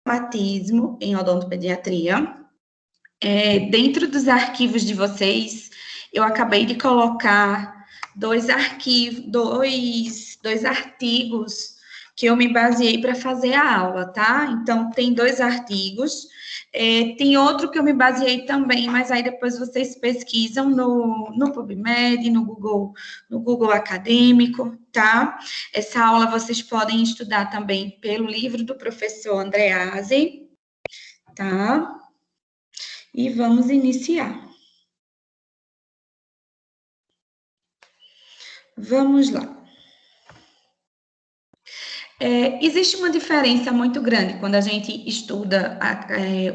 traumatismo em odontopediatria. Dentro dos arquivos de vocês, eu acabei de colocar dois artigos que eu me baseei para fazer a aula, tá? Então, tem 2 artigos. Tem outro que eu me baseei também, mas aí depois vocês pesquisam no PubMed, no Google Acadêmico, tá? Essa aula vocês podem estudar também pelo livro do professor Andreasi, tá? E vamos iniciar. Vamos lá. Existe uma diferença muito grande quando a gente estuda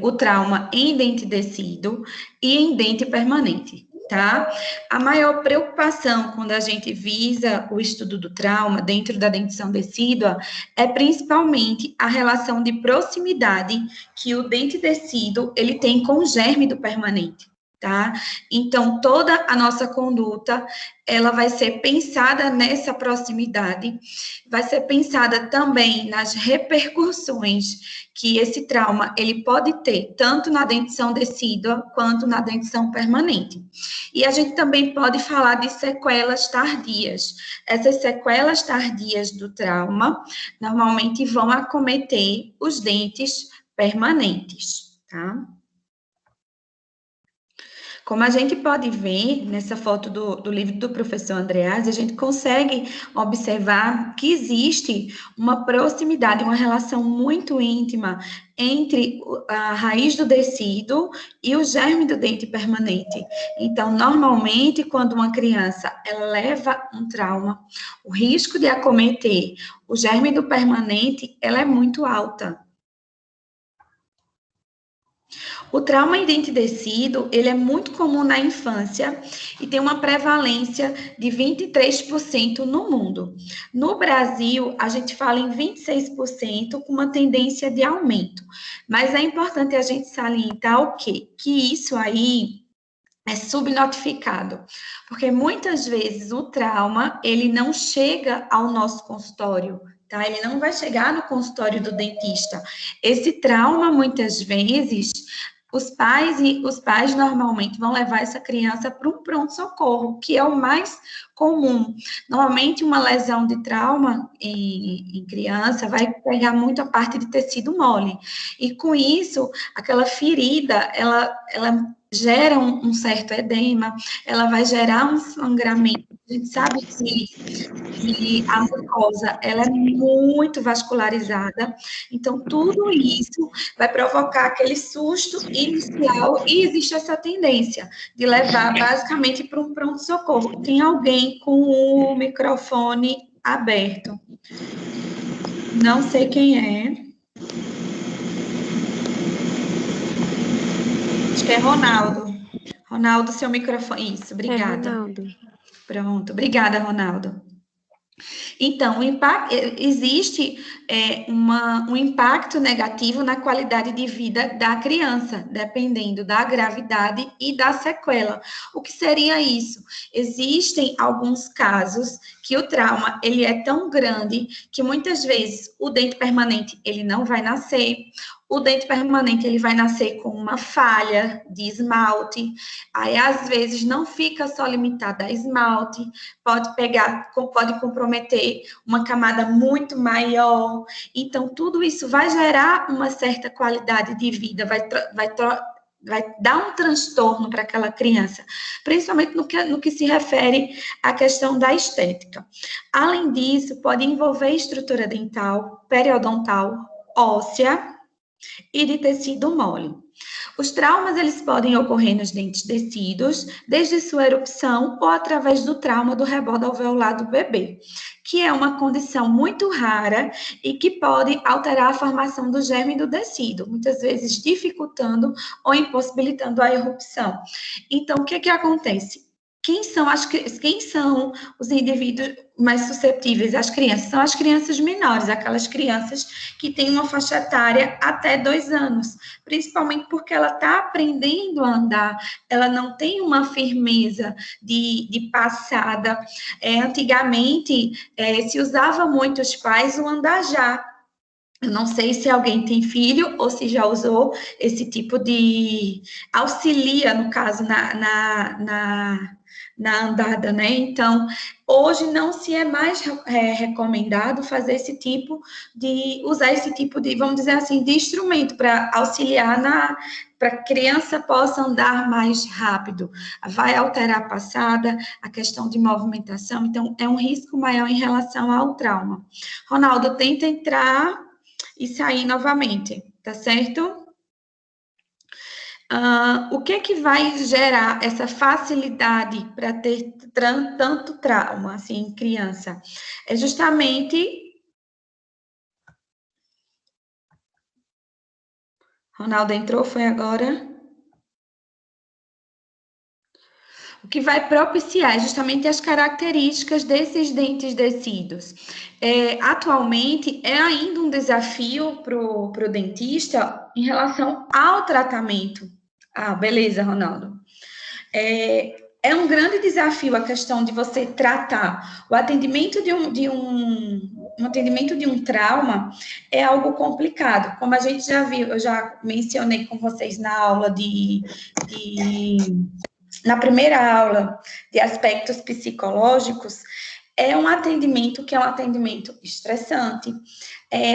o trauma em dente descido e em dente permanente, tá? A maior preocupação quando a gente visa o estudo do trauma dentro da dentição decídua é principalmente a relação de proximidade que o dente descido ele tem com o germe do permanente. Tá? Então, toda a nossa conduta, ela vai ser pensada nessa proximidade, vai ser pensada também nas repercussões que esse trauma, ele pode ter, tanto na dentição decídua, quanto na dentição permanente. E a gente também pode falar de sequelas tardias. Essas sequelas tardias do trauma, normalmente vão acometer os dentes permanentes, tá? Como a gente pode ver nessa foto do livro do professor Andreasi, a gente consegue observar que existe uma proximidade, uma relação muito íntima entre a raiz do tecido e o germe do dente permanente. Então, normalmente, quando uma criança ela leva um trauma, o risco de acometer o germe do permanente, ela é muito alta. O trauma em dente descido, ele é muito comum na infância e tem uma prevalência de 23% no mundo. No Brasil, a gente fala em 26% com uma tendência de aumento. Mas é importante a gente salientar o quê? Que isso aí é subnotificado, porque muitas vezes o trauma, ele não chega ao nosso consultório, tá? Ele não vai chegar no consultório do dentista. Esse trauma, muitas vezes, os pais normalmente vão levar essa criança para um pronto-socorro, que é o mais comum. Normalmente, uma lesão de trauma em criança vai pegar muito a parte de tecido mole. E com isso, aquela ferida, ela gera um certo edema, ela vai gerar um sangramento. A gente sabe que a mucosa ela é muito vascularizada, então tudo isso vai provocar aquele susto inicial e existe essa tendência de levar basicamente para um pronto-socorro. Tem alguém com o microfone aberto. Não sei quem é. Acho que é Ronaldo. Ronaldo, seu microfone. Isso, obrigada. Ronaldo. Pronto, obrigada, Ronaldo. Então, existe um impacto negativo na qualidade de vida da criança, dependendo da gravidade e da sequela. O que seria isso? Existem alguns casos que o trauma ele é tão grande que muitas vezes o dente permanente ele não vai nascer. O dente permanente ele vai nascer com uma falha de esmalte. Aí às vezes não fica só limitada a esmalte, pode comprometer uma camada muito maior. Então tudo isso vai gerar uma certa qualidade de vida, vai dar um transtorno para aquela criança, principalmente no que se refere à questão da estética. Além disso, pode envolver estrutura dental, periodontal, óssea e de tecido mole. Os traumas, eles podem ocorrer nos dentes descidos, desde sua erupção ou através do trauma do rebordo alveolar do bebê, que é uma condição muito rara e que pode alterar a formação do germe do tecido, muitas vezes dificultando ou impossibilitando a erupção. Então, o que acontece? Quem são os indivíduos mais suscetíveis? As crianças são as crianças menores, aquelas crianças que têm uma faixa etária até 2 anos, principalmente porque ela está aprendendo a andar, ela não tem uma firmeza de passada. Antigamente, se usava muito os pais o andar já. Eu não sei se alguém tem filho ou se já usou esse tipo de auxilia, no caso, na andada, né? Então, hoje não se é mais recomendado fazer esse tipo de, usar esse tipo de, vamos dizer assim, de instrumento para auxiliar para que a criança possa andar mais rápido. Vai alterar a passada, a questão de movimentação, então é um risco maior em relação ao trauma. Ronaldo, tenta entrar e sair novamente, tá certo? O que vai gerar essa facilidade para ter tanto trauma, assim, em criança? É justamente... Ronaldo entrou, foi agora? O que vai propiciar justamente as características desses dentes descidos. Atualmente, é ainda um desafio para o dentista em relação ao tratamento. Ah, beleza, Ronaldo. É um grande desafio a questão de você tratar o atendimento um atendimento de um trauma é algo complicado. Como a gente já viu, eu já mencionei com vocês na aula na primeira aula de aspectos psicológicos, é um atendimento que é um atendimento estressante.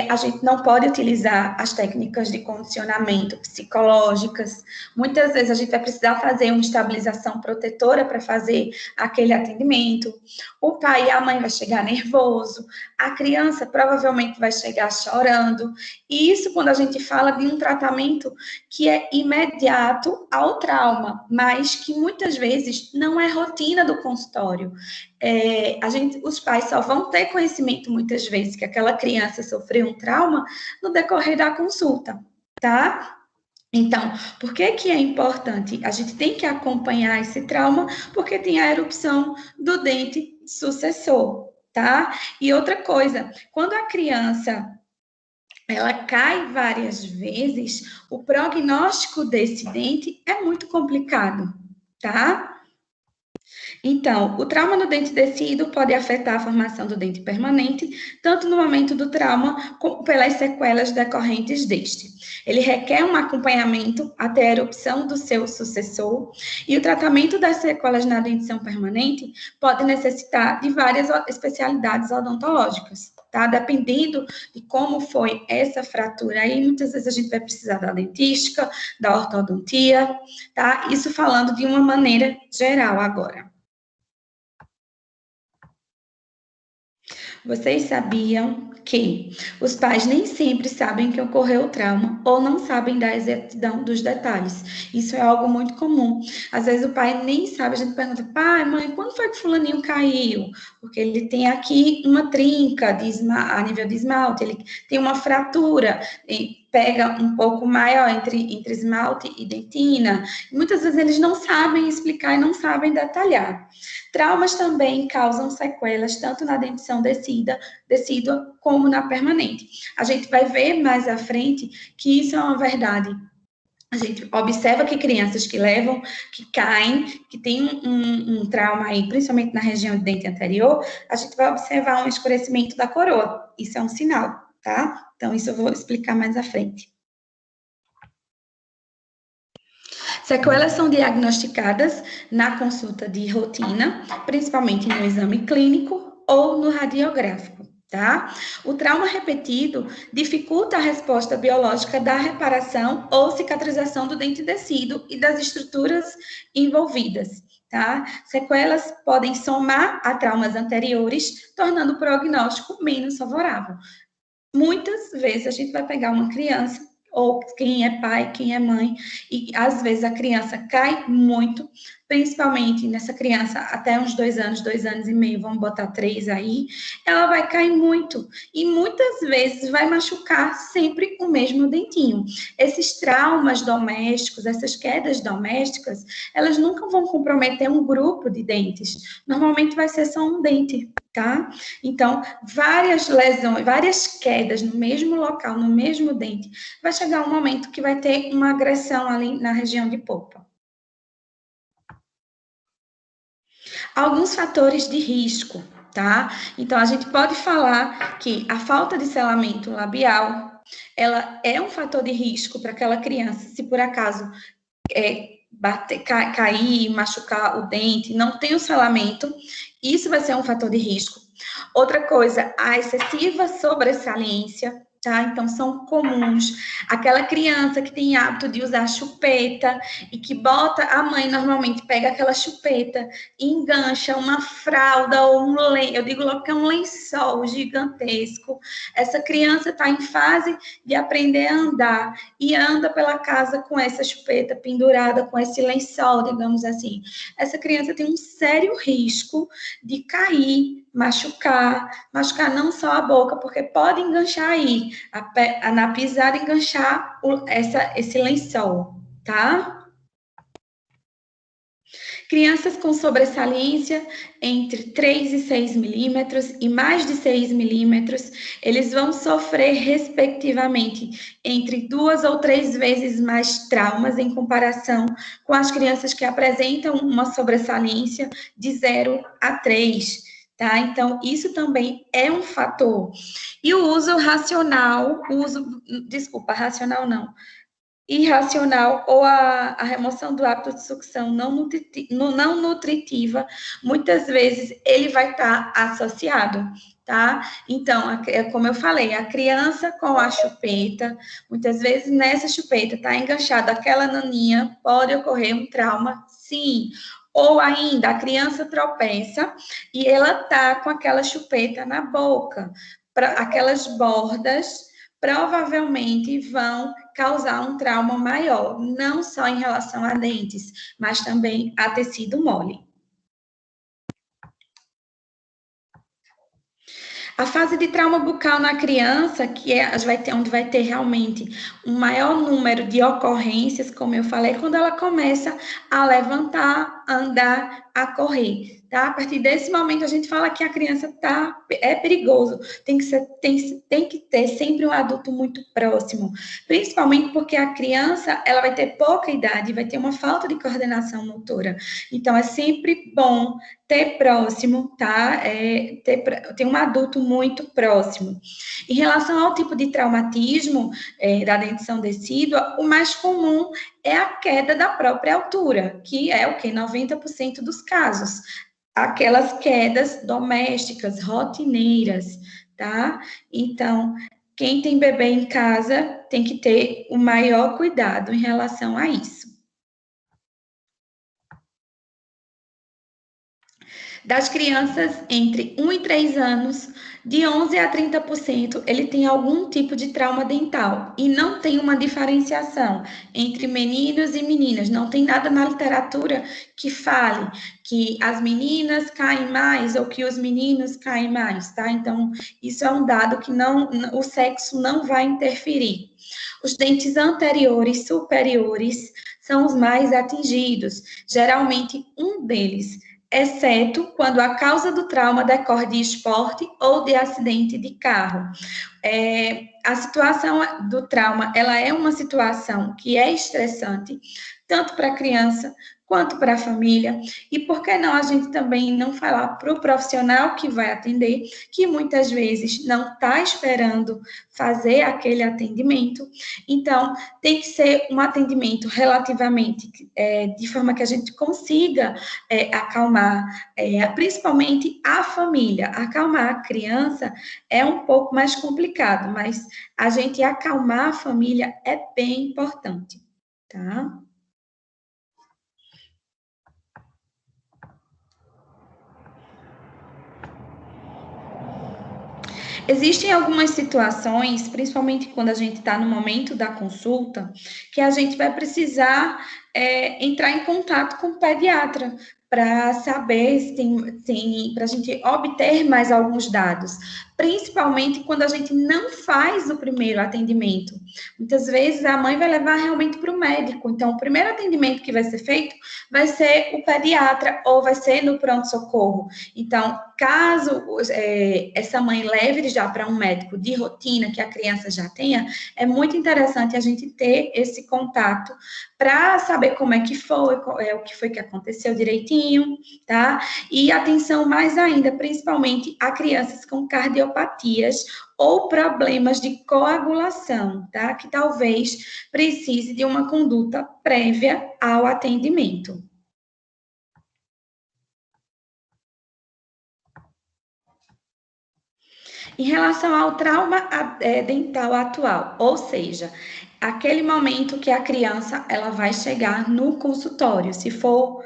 A gente não pode utilizar as técnicas de condicionamento psicológicas. Muitas vezes a gente vai precisar fazer uma estabilização protetora para fazer aquele atendimento. O pai e a mãe vai chegar nervoso, a criança provavelmente vai chegar chorando. E isso quando a gente fala de um tratamento que é imediato ao trauma, mas que muitas vezes não é rotina do consultório. Os pais só vão ter conhecimento muitas vezes que aquela criança sofreu um trauma no decorrer da consulta, tá? Então, por que que é importante? A gente tem que acompanhar esse trauma, porque tem a erupção do dente sucessor, tá? E outra coisa, quando a criança ela cai várias vezes, o prognóstico desse dente é muito complicado, tá? Então, o trauma no dente descido pode afetar a formação do dente permanente, tanto no momento do trauma, como pelas sequelas decorrentes deste. Ele requer um acompanhamento até a erupção do seu sucessor, e o tratamento das sequelas na dentição permanente pode necessitar de várias especialidades odontológicas. Tá? Dependendo de como foi essa fratura, aí muitas vezes a gente vai precisar da dentística, da ortodontia, tá? Isso falando de uma maneira geral agora. Vocês sabiam que os pais nem sempre sabem que ocorreu o trauma ou não sabem da exatidão dos detalhes. Isso é algo muito comum. Às vezes o pai nem sabe, a gente pergunta, pai, mãe, quando foi que fulaninho caiu? Porque ele tem aqui uma trinca a nível de esmalte, ele tem uma fratura, pega um pouco maior entre esmalte e dentina. Muitas vezes eles não sabem explicar e não sabem detalhar. Traumas também causam sequelas tanto na dentição decídua como na permanente. A gente vai ver mais à frente que isso é uma verdade. A gente observa que crianças que levam, que caem, que tem um trauma aí, principalmente na região de dente anterior, a gente vai observar um escurecimento da coroa. Isso é um sinal, tá? Então, isso eu vou explicar mais à frente. Sequelas são diagnosticadas na consulta de rotina, principalmente no exame clínico ou no radiográfico, tá? O trauma repetido dificulta a resposta biológica da reparação ou cicatrização do dente descido e das estruturas envolvidas, tá? Sequelas podem somar a traumas anteriores, tornando o prognóstico menos favorável. Muitas vezes a gente vai pegar uma criança, ou quem é pai, quem é mãe, e às vezes a criança cai muito, principalmente nessa criança até uns 2 anos e meio, vamos botar 3 aí, ela vai cair muito, e muitas vezes vai machucar sempre o mesmo dentinho. Esses traumas domésticos, essas quedas domésticas, elas nunca vão comprometer um grupo de dentes, normalmente vai ser só um dente, tá? Então, várias lesões, várias quedas no mesmo local, no mesmo dente, vai chegar um momento que vai ter uma agressão ali na região de polpa. Alguns fatores de risco, tá? Então, a gente pode falar que a falta de selamento labial, ela é um fator de risco para aquela criança, se por acaso cair, machucar o dente, não tem o selamento, isso vai ser um fator de risco. Outra coisa, a excessiva sobressalência, tá? Então, são comuns. Aquela criança que tem hábito de usar chupeta e que bota, a mãe normalmente pega aquela chupeta e engancha uma fralda ou eu digo logo que é um lençol gigantesco. Essa criança está em fase de aprender a andar e anda pela casa com essa chupeta pendurada, com esse lençol, digamos assim. Essa criança tem um sério risco de cair, machucar não só a boca, porque pode enganchar aí, na pisada enganchar esse lençol, tá? Crianças com sobressalência entre 3 e 6 milímetros e mais de 6 milímetros, eles vão sofrer, respectivamente, entre 2 ou 3 vezes mais traumas em comparação com as crianças que apresentam uma sobressalência de 0 a 3. Tá? Então, isso também é um fator. E o uso racional, racional não, irracional ou a remoção do hábito de sucção não nutritiva, muitas vezes ele vai estar associado, tá? Então, como eu falei, a criança com a chupeta, muitas vezes nessa chupeta está enganchada aquela naninha, pode ocorrer um trauma, sim. Ou ainda, a criança tropeça e ela tá com aquela chupeta na boca, aquelas bordas provavelmente vão causar um trauma maior, não só em relação a dentes, mas também a tecido mole. A fase de trauma bucal na criança, que onde vai ter realmente um maior número de ocorrências, como eu falei, quando ela começa a levantar, a andar, a correr, tá? A partir desse momento, a gente fala que a criança é perigoso, tem que ter sempre um adulto muito próximo, principalmente porque a criança, ela vai ter pouca idade, vai ter uma falta de coordenação motora. Então, é sempre bom ter próximo, tá? Ter um adulto muito próximo. Em relação ao tipo de traumatismo da dentição decídua, o mais comum é a queda da própria altura, que é o que? 90% dos casos. Aquelas quedas domésticas, rotineiras, tá? Então, quem tem bebê em casa tem que ter o maior cuidado em relação a isso. Das crianças entre 1 e 3 anos, de 11 a 30%, ele tem algum tipo de trauma dental e não tem uma diferenciação entre meninos e meninas. Não tem nada na literatura que fale que as meninas caem mais ou que os meninos caem mais, tá? Então, isso é um dado que o sexo não vai interferir. Os dentes anteriores, superiores, são os mais atingidos. Geralmente, um deles, exceto quando a causa do trauma decorre de esporte ou de acidente de carro. A situação do trauma, ela é uma situação que é estressante, tanto para a criança quanto para a família, e por que não a gente também não falar para o profissional que vai atender, que muitas vezes não está esperando fazer aquele atendimento, então tem que ser um atendimento relativamente, de forma que a gente consiga acalmar, principalmente a família. Acalmar a criança é um pouco mais complicado, mas a gente acalmar a família é bem importante, tá? Existem algumas situações, principalmente quando a gente está no momento da consulta, que a gente vai precisar entrar em contato com o pediatra para saber se para a gente obter mais alguns dados. principalmente quando a gente não faz o primeiro atendimento. Muitas vezes a mãe vai levar realmente para o médico, então o primeiro atendimento que vai ser feito vai ser o pediatra ou vai ser no pronto-socorro. Então, caso essa mãe leve já para um médico de rotina, que a criança já tenha, é muito interessante a gente ter esse contato para saber como é que foi, o que foi que aconteceu direitinho, tá? E atenção mais ainda, principalmente a crianças com cardiopatias ou problemas de coagulação, tá? Que talvez precise de uma conduta prévia ao atendimento. Em relação ao trauma dental atual, ou seja, aquele momento que a criança ela vai chegar no consultório, se for,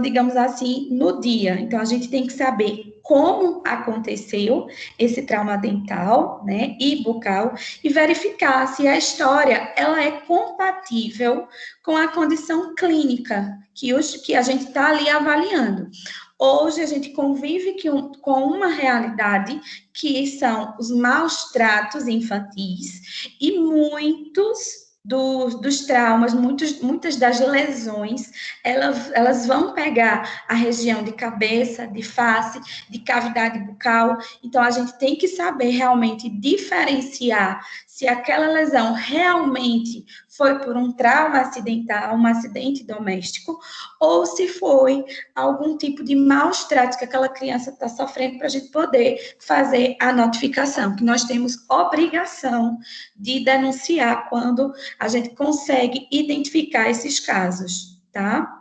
digamos assim, no dia. Então, a gente tem que saber como aconteceu esse trauma dental, né, e bucal, e verificar se a história ela é compatível com a condição clínica que a gente está ali avaliando. Hoje a gente convive com uma realidade que são os maus tratos infantis e muitos dos traumas, muitas das lesões, elas vão pegar a região de cabeça, de face, de cavidade bucal. Então, a gente tem que saber realmente diferenciar se aquela lesão realmente foi por um trauma acidental, um acidente doméstico, ou se foi algum tipo de maus tratos que aquela criança está sofrendo, para a gente poder fazer a notificação, que nós temos obrigação de denunciar quando a gente consegue identificar esses casos, tá?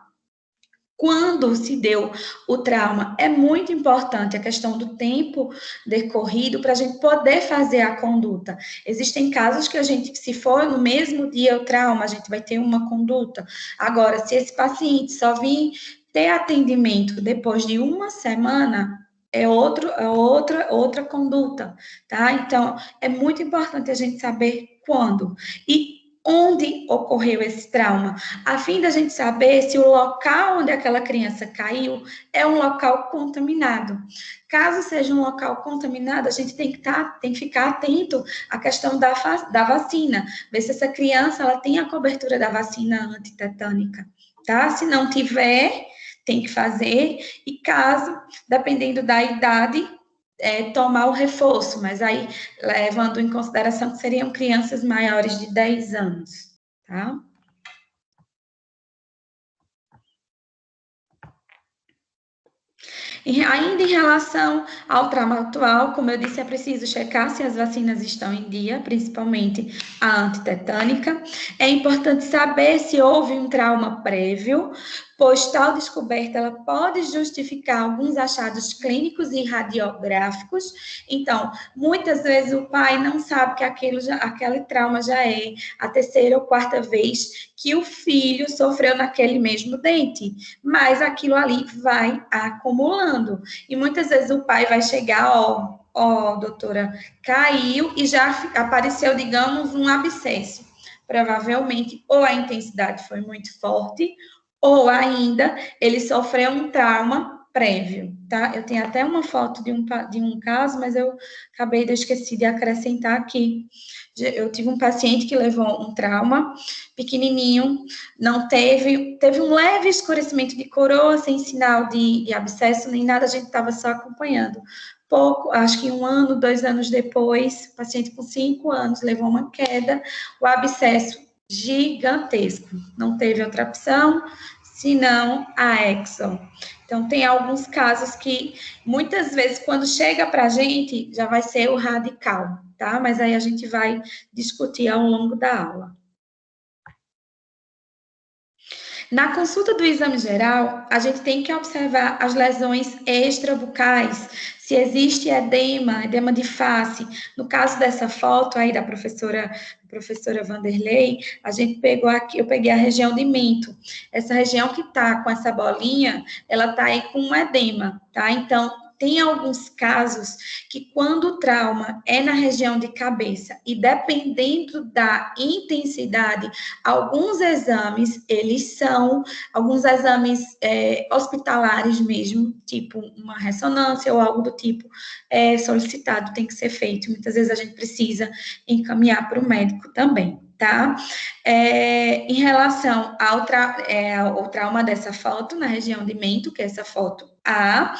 Quando se deu o trauma, é muito importante a questão do tempo decorrido para a gente poder fazer a conduta. Existem casos que a gente, se for no mesmo dia o trauma, a gente vai ter uma conduta. Agora, se esse paciente só vir ter atendimento depois de uma semana, é outra conduta, tá? Então, é muito importante a gente saber quando. E onde ocorreu esse trauma, a fim da gente saber se o local onde aquela criança caiu é um local contaminado. Caso seja um local contaminado, a gente tem que ficar atento à questão da vacina, ver se essa criança ela tem a cobertura da vacina antitetânica, tá? Se não tiver, tem que fazer, e caso, dependendo da idade, tomar o reforço, mas aí, levando em consideração que seriam crianças maiores de 10 anos, tá? Ainda em relação ao trauma atual, como eu disse, é preciso checar se as vacinas estão em dia, principalmente a antitetânica. É importante saber se houve um trauma prévio, pois tal descoberta ela pode justificar alguns achados clínicos e radiográficos. Então, muitas vezes o pai não sabe que aquele trauma já é a terceira ou quarta vez que o filho sofreu naquele mesmo dente, mas aquilo ali vai acumulando. E muitas vezes o pai vai chegar, doutora, caiu e já apareceu, digamos, um abscesso. Provavelmente, ou a intensidade foi muito forte, ou ainda ele sofreu um trauma prévio, tá? Eu tenho até uma foto de um caso, mas eu acabei de esquecer de acrescentar aqui. Eu tive um paciente que levou um trauma pequenininho, não teve um leve escurecimento de coroa, sem sinal de abscesso, nem nada, a gente estava só acompanhando. Pouco, acho que 1 ano, 2 anos depois, o paciente com 5 anos levou uma queda, o abscesso gigantesco, não teve outra opção, senão a Exxon. Então, tem alguns casos que, muitas vezes, quando chega para a gente, já vai ser o radical, tá? Mas aí a gente vai discutir ao longo da aula. Na consulta do exame geral, a gente tem que observar as lesões extrabucais, se existe edema de face. No caso dessa foto aí da professora Vanderlei, a gente pegou aqui, eu peguei a região de mento. Essa região que tá com essa bolinha, ela tá aí com um edema, tá? Então, tem alguns casos que quando o trauma é na região de cabeça e dependendo da intensidade, alguns exames, alguns exames hospitalares mesmo, tipo uma ressonância ou algo do tipo, solicitado, tem que ser feito. Muitas vezes a gente precisa encaminhar para o médico também, tá? Em relação ao trauma dessa foto, na região de mento, que é essa foto A,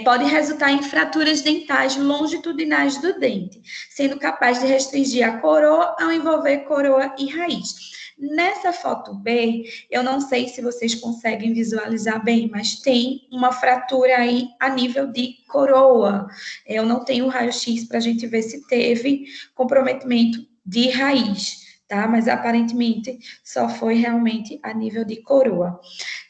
pode resultar em fraturas dentais longitudinais do dente, sendo capaz de restringir a coroa ao envolver coroa e raiz. Nessa foto B, eu não sei se vocês conseguem visualizar bem, mas tem uma fratura aí a nível de coroa. Eu não tenho raio-x para a gente ver se teve comprometimento de raiz, tá? Mas aparentemente só foi realmente a nível de coroa.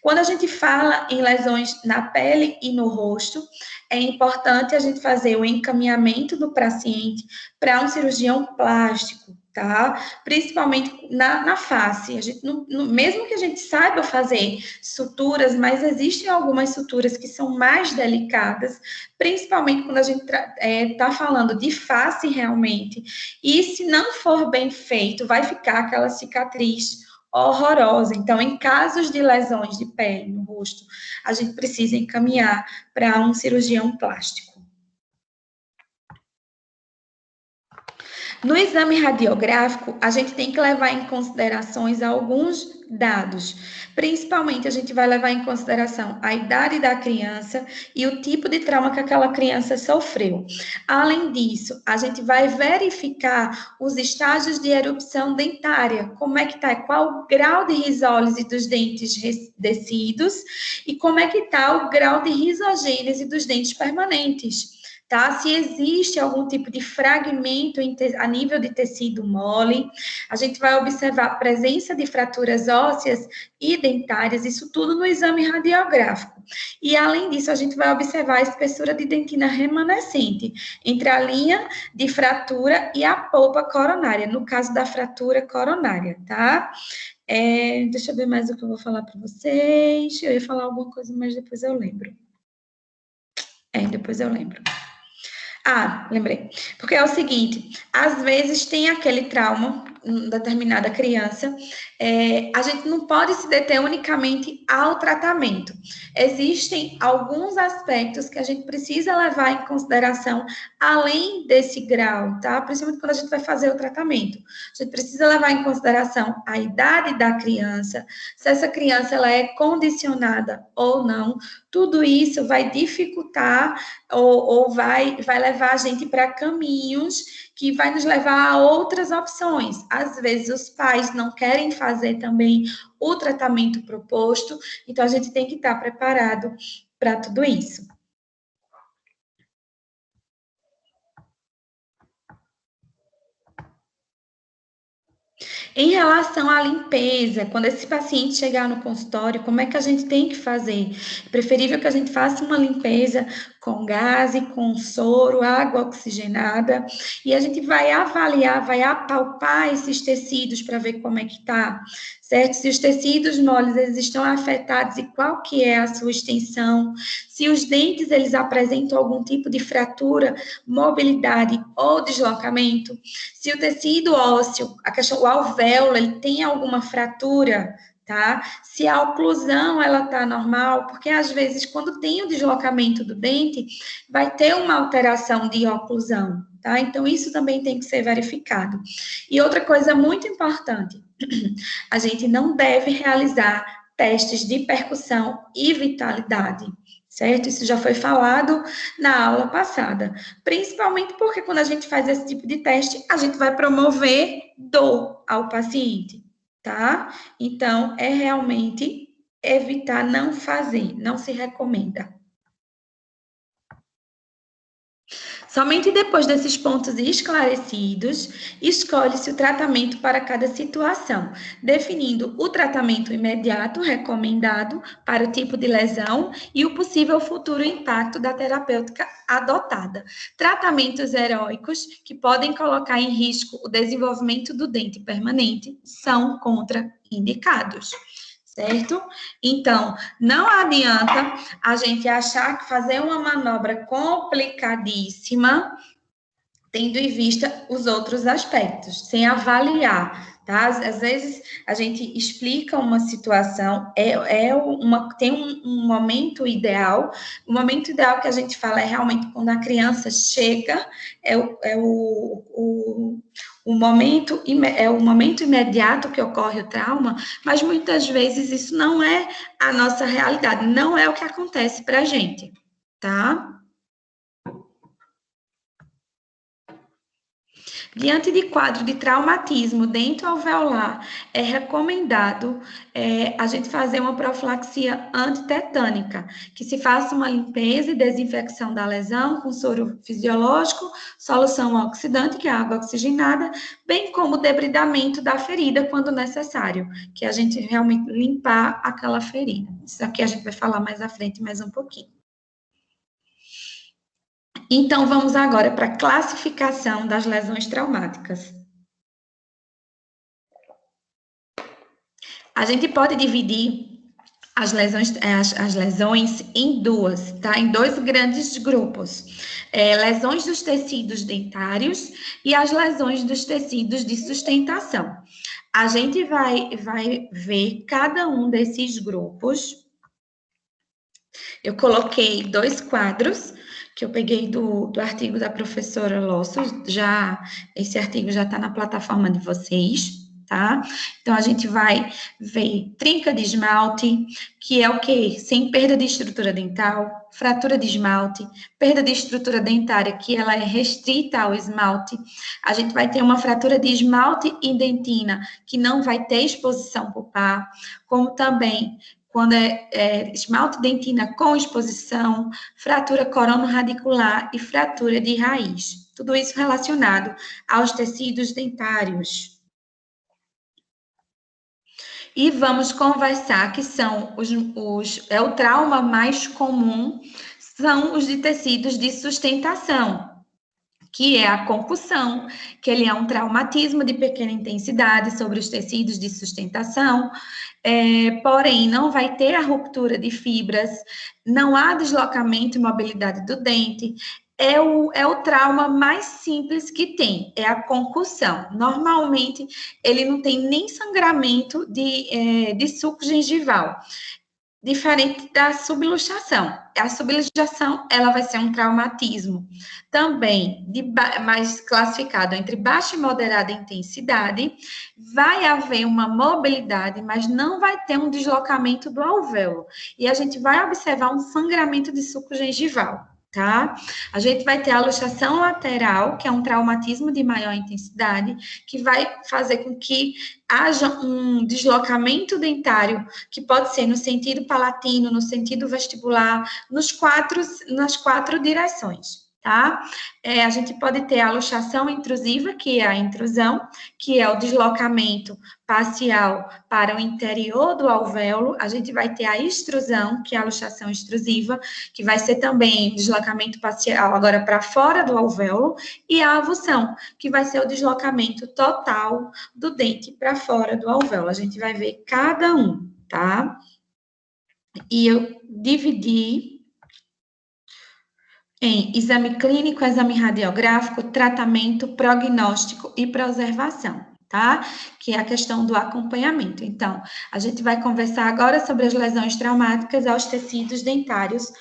Quando a gente fala em lesões na pele e no rosto, é importante a gente fazer o encaminhamento do paciente para um cirurgião plástico, tá? Principalmente na face. A gente mesmo que a gente saiba fazer suturas, mas existem algumas suturas que são mais delicadas, principalmente quando a gente está falando de face realmente. E se não for bem feito, vai ficar aquela cicatriz horrorosa. Então, em casos de lesões de pele no rosto, a gente precisa encaminhar para um cirurgião plástico. No exame radiográfico, a gente tem que levar em considerações alguns dados. Principalmente, a gente vai levar em consideração a idade da criança e o tipo de trauma que aquela criança sofreu. Além disso, a gente vai verificar os estágios de erupção dentária, como é que está, qual o grau de risólise dos dentes descidos e como é que está o grau de risogênese dos dentes permanentes. Tá? Se existe algum tipo de fragmento a nível de tecido mole, a gente vai observar a presença de fraturas ósseas e dentárias, isso tudo no exame radiográfico. E, além disso, a gente vai observar a espessura de dentina remanescente entre a linha de fratura e a polpa coronária, no caso da fratura coronária, tá? Deixa eu ver mais o que eu vou falar para vocês. Eu ia falar alguma coisa, mas depois eu lembro. Depois eu lembro. Lembrei. Porque é o seguinte, às vezes tem aquele trauma em determinada criança, a gente não pode se deter unicamente ao tratamento. Existem alguns aspectos que a gente precisa levar em consideração além desse grau, tá? Principalmente quando a gente vai fazer o tratamento. A gente precisa levar em consideração a idade da criança, se essa criança ela é condicionada ou não. Tudo isso vai dificultar ou vai levar a gente para caminhos que vai nos levar a outras opções. Às vezes, os pais não querem fazer também o tratamento proposto, então a gente tem que estar preparado para tudo isso. Em relação à limpeza, quando esse paciente chegar no consultório, como é que a gente tem que fazer? É preferível que a gente faça uma limpeza com gás, com soro, água oxigenada, e a gente vai avaliar, vai apalpar esses tecidos para ver como é que tá, certo? Se os tecidos moles eles estão afetados e qual que é a sua extensão, se os dentes eles apresentam algum tipo de fratura, mobilidade ou deslocamento, se o tecido ósseo, o alvéolo, ele tem alguma fratura, tá? Se a oclusão, ela tá normal, porque às vezes quando tem o deslocamento do dente, vai ter uma alteração de oclusão, tá? Então, isso também tem que ser verificado. E outra coisa muito importante, a gente não deve realizar testes de percussão e vitalidade, certo? Isso já foi falado na aula passada. Principalmente porque quando a gente faz esse tipo de teste, a gente vai promover dor ao paciente, tá? Então, é realmente evitar não fazer, não se recomenda. Somente depois desses pontos esclarecidos, escolhe-se o tratamento para cada situação, definindo o tratamento imediato recomendado para o tipo de lesão e o possível futuro impacto da terapêutica adotada. Tratamentos heróicos que podem colocar em risco o desenvolvimento do dente permanente são contraindicados, certo? Então, não adianta a gente achar que fazer uma manobra complicadíssima, tendo em vista os outros aspectos, sem avaliar, tá? Às vezes a gente explica uma situação, tem um o momento ideal que a gente fala é realmente quando a criança chega, é o momento imediato que ocorre o trauma, mas muitas vezes isso não é a nossa realidade, não é o que acontece para a gente, tá? Diante de quadro de traumatismo dentro alveolar, é recomendado a gente fazer uma profilaxia antitetânica, que se faça uma limpeza e desinfecção da lesão com soro fisiológico, solução oxidante, que é água oxigenada, bem como o debridamento da ferida quando necessário, que a gente realmente limpar aquela ferida. Isso aqui a gente vai falar mais à frente, mais um pouquinho. Então, vamos agora para a classificação das lesões traumáticas. A gente pode dividir as lesões em duas, tá? Em dois grandes grupos. Lesões dos tecidos dentários e as lesões dos tecidos de sustentação. A gente vai ver cada um desses grupos. Eu coloquei 2 quadros que eu peguei do artigo da professora Losso, esse artigo já está na plataforma de vocês, tá? Então, a gente vai ver trinca de esmalte, que é o quê? Sem perda de estrutura dental, fratura de esmalte, perda de estrutura dentária, que ela é restrita ao esmalte. A gente vai ter uma fratura de esmalte e dentina, que não vai ter exposição pulpar, como também quando esmalte dentina com exposição, fratura corono-radicular e fratura de raiz. Tudo isso relacionado aos tecidos dentários. E vamos conversar que são o trauma mais comum, são os de tecidos de sustentação, que é a concussão, que ele é um traumatismo de pequena intensidade sobre os tecidos de sustentação, porém não vai ter a ruptura de fibras, não há deslocamento e mobilidade do dente, é o trauma mais simples que tem, é a concussão. Normalmente, ele não tem nem sangramento de suco gengival, diferente da subluxação. A subluxação, ela vai ser um traumatismo também mais classificado entre baixa e moderada intensidade, vai haver uma mobilidade, mas não vai ter um deslocamento do alvéolo. E a gente vai observar um sangramento de suco gengival, tá? A gente vai ter a luxação lateral, que é um traumatismo de maior intensidade, que vai fazer com que haja um deslocamento dentário, que pode ser no sentido palatino, no sentido vestibular, nas quatro direções, tá? A gente pode ter a luxação intrusiva, que é a intrusão, que é o deslocamento parcial para o interior do alvéolo. A gente vai ter a extrusão, que é a luxação extrusiva, que vai ser também deslocamento parcial agora para fora do alvéolo, e a avulsão, que vai ser o deslocamento total do dente para fora do alvéolo. A gente vai ver cada um, tá? E eu dividi em exame clínico, exame radiográfico, tratamento, prognóstico e preservação, tá? Que é a questão do acompanhamento. Então, a gente vai conversar agora sobre as lesões traumáticas aos tecidos dentários,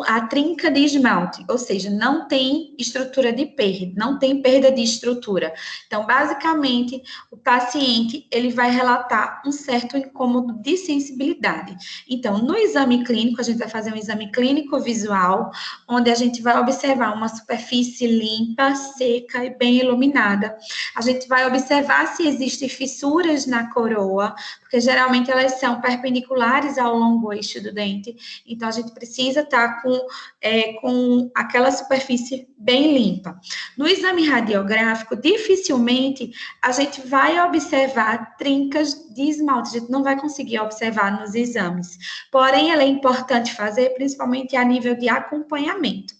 a trinca de esmalte, ou seja, não tem estrutura de perda, não tem perda de estrutura. Então, basicamente, o paciente, ele vai relatar um certo incômodo de sensibilidade. Então, no exame clínico, a gente vai fazer um exame clínico visual, onde a gente vai observar uma superfície limpa, seca e bem iluminada. A gente vai observar se existem fissuras na coroa, porque geralmente elas são perpendiculares ao longo eixo do dente, então a gente precisa estar com aquela superfície bem limpa. No exame radiográfico, dificilmente a gente vai observar trincas de esmalte, a gente não vai conseguir observar nos exames. Porém, ela é importante fazer, principalmente a nível de acompanhamento.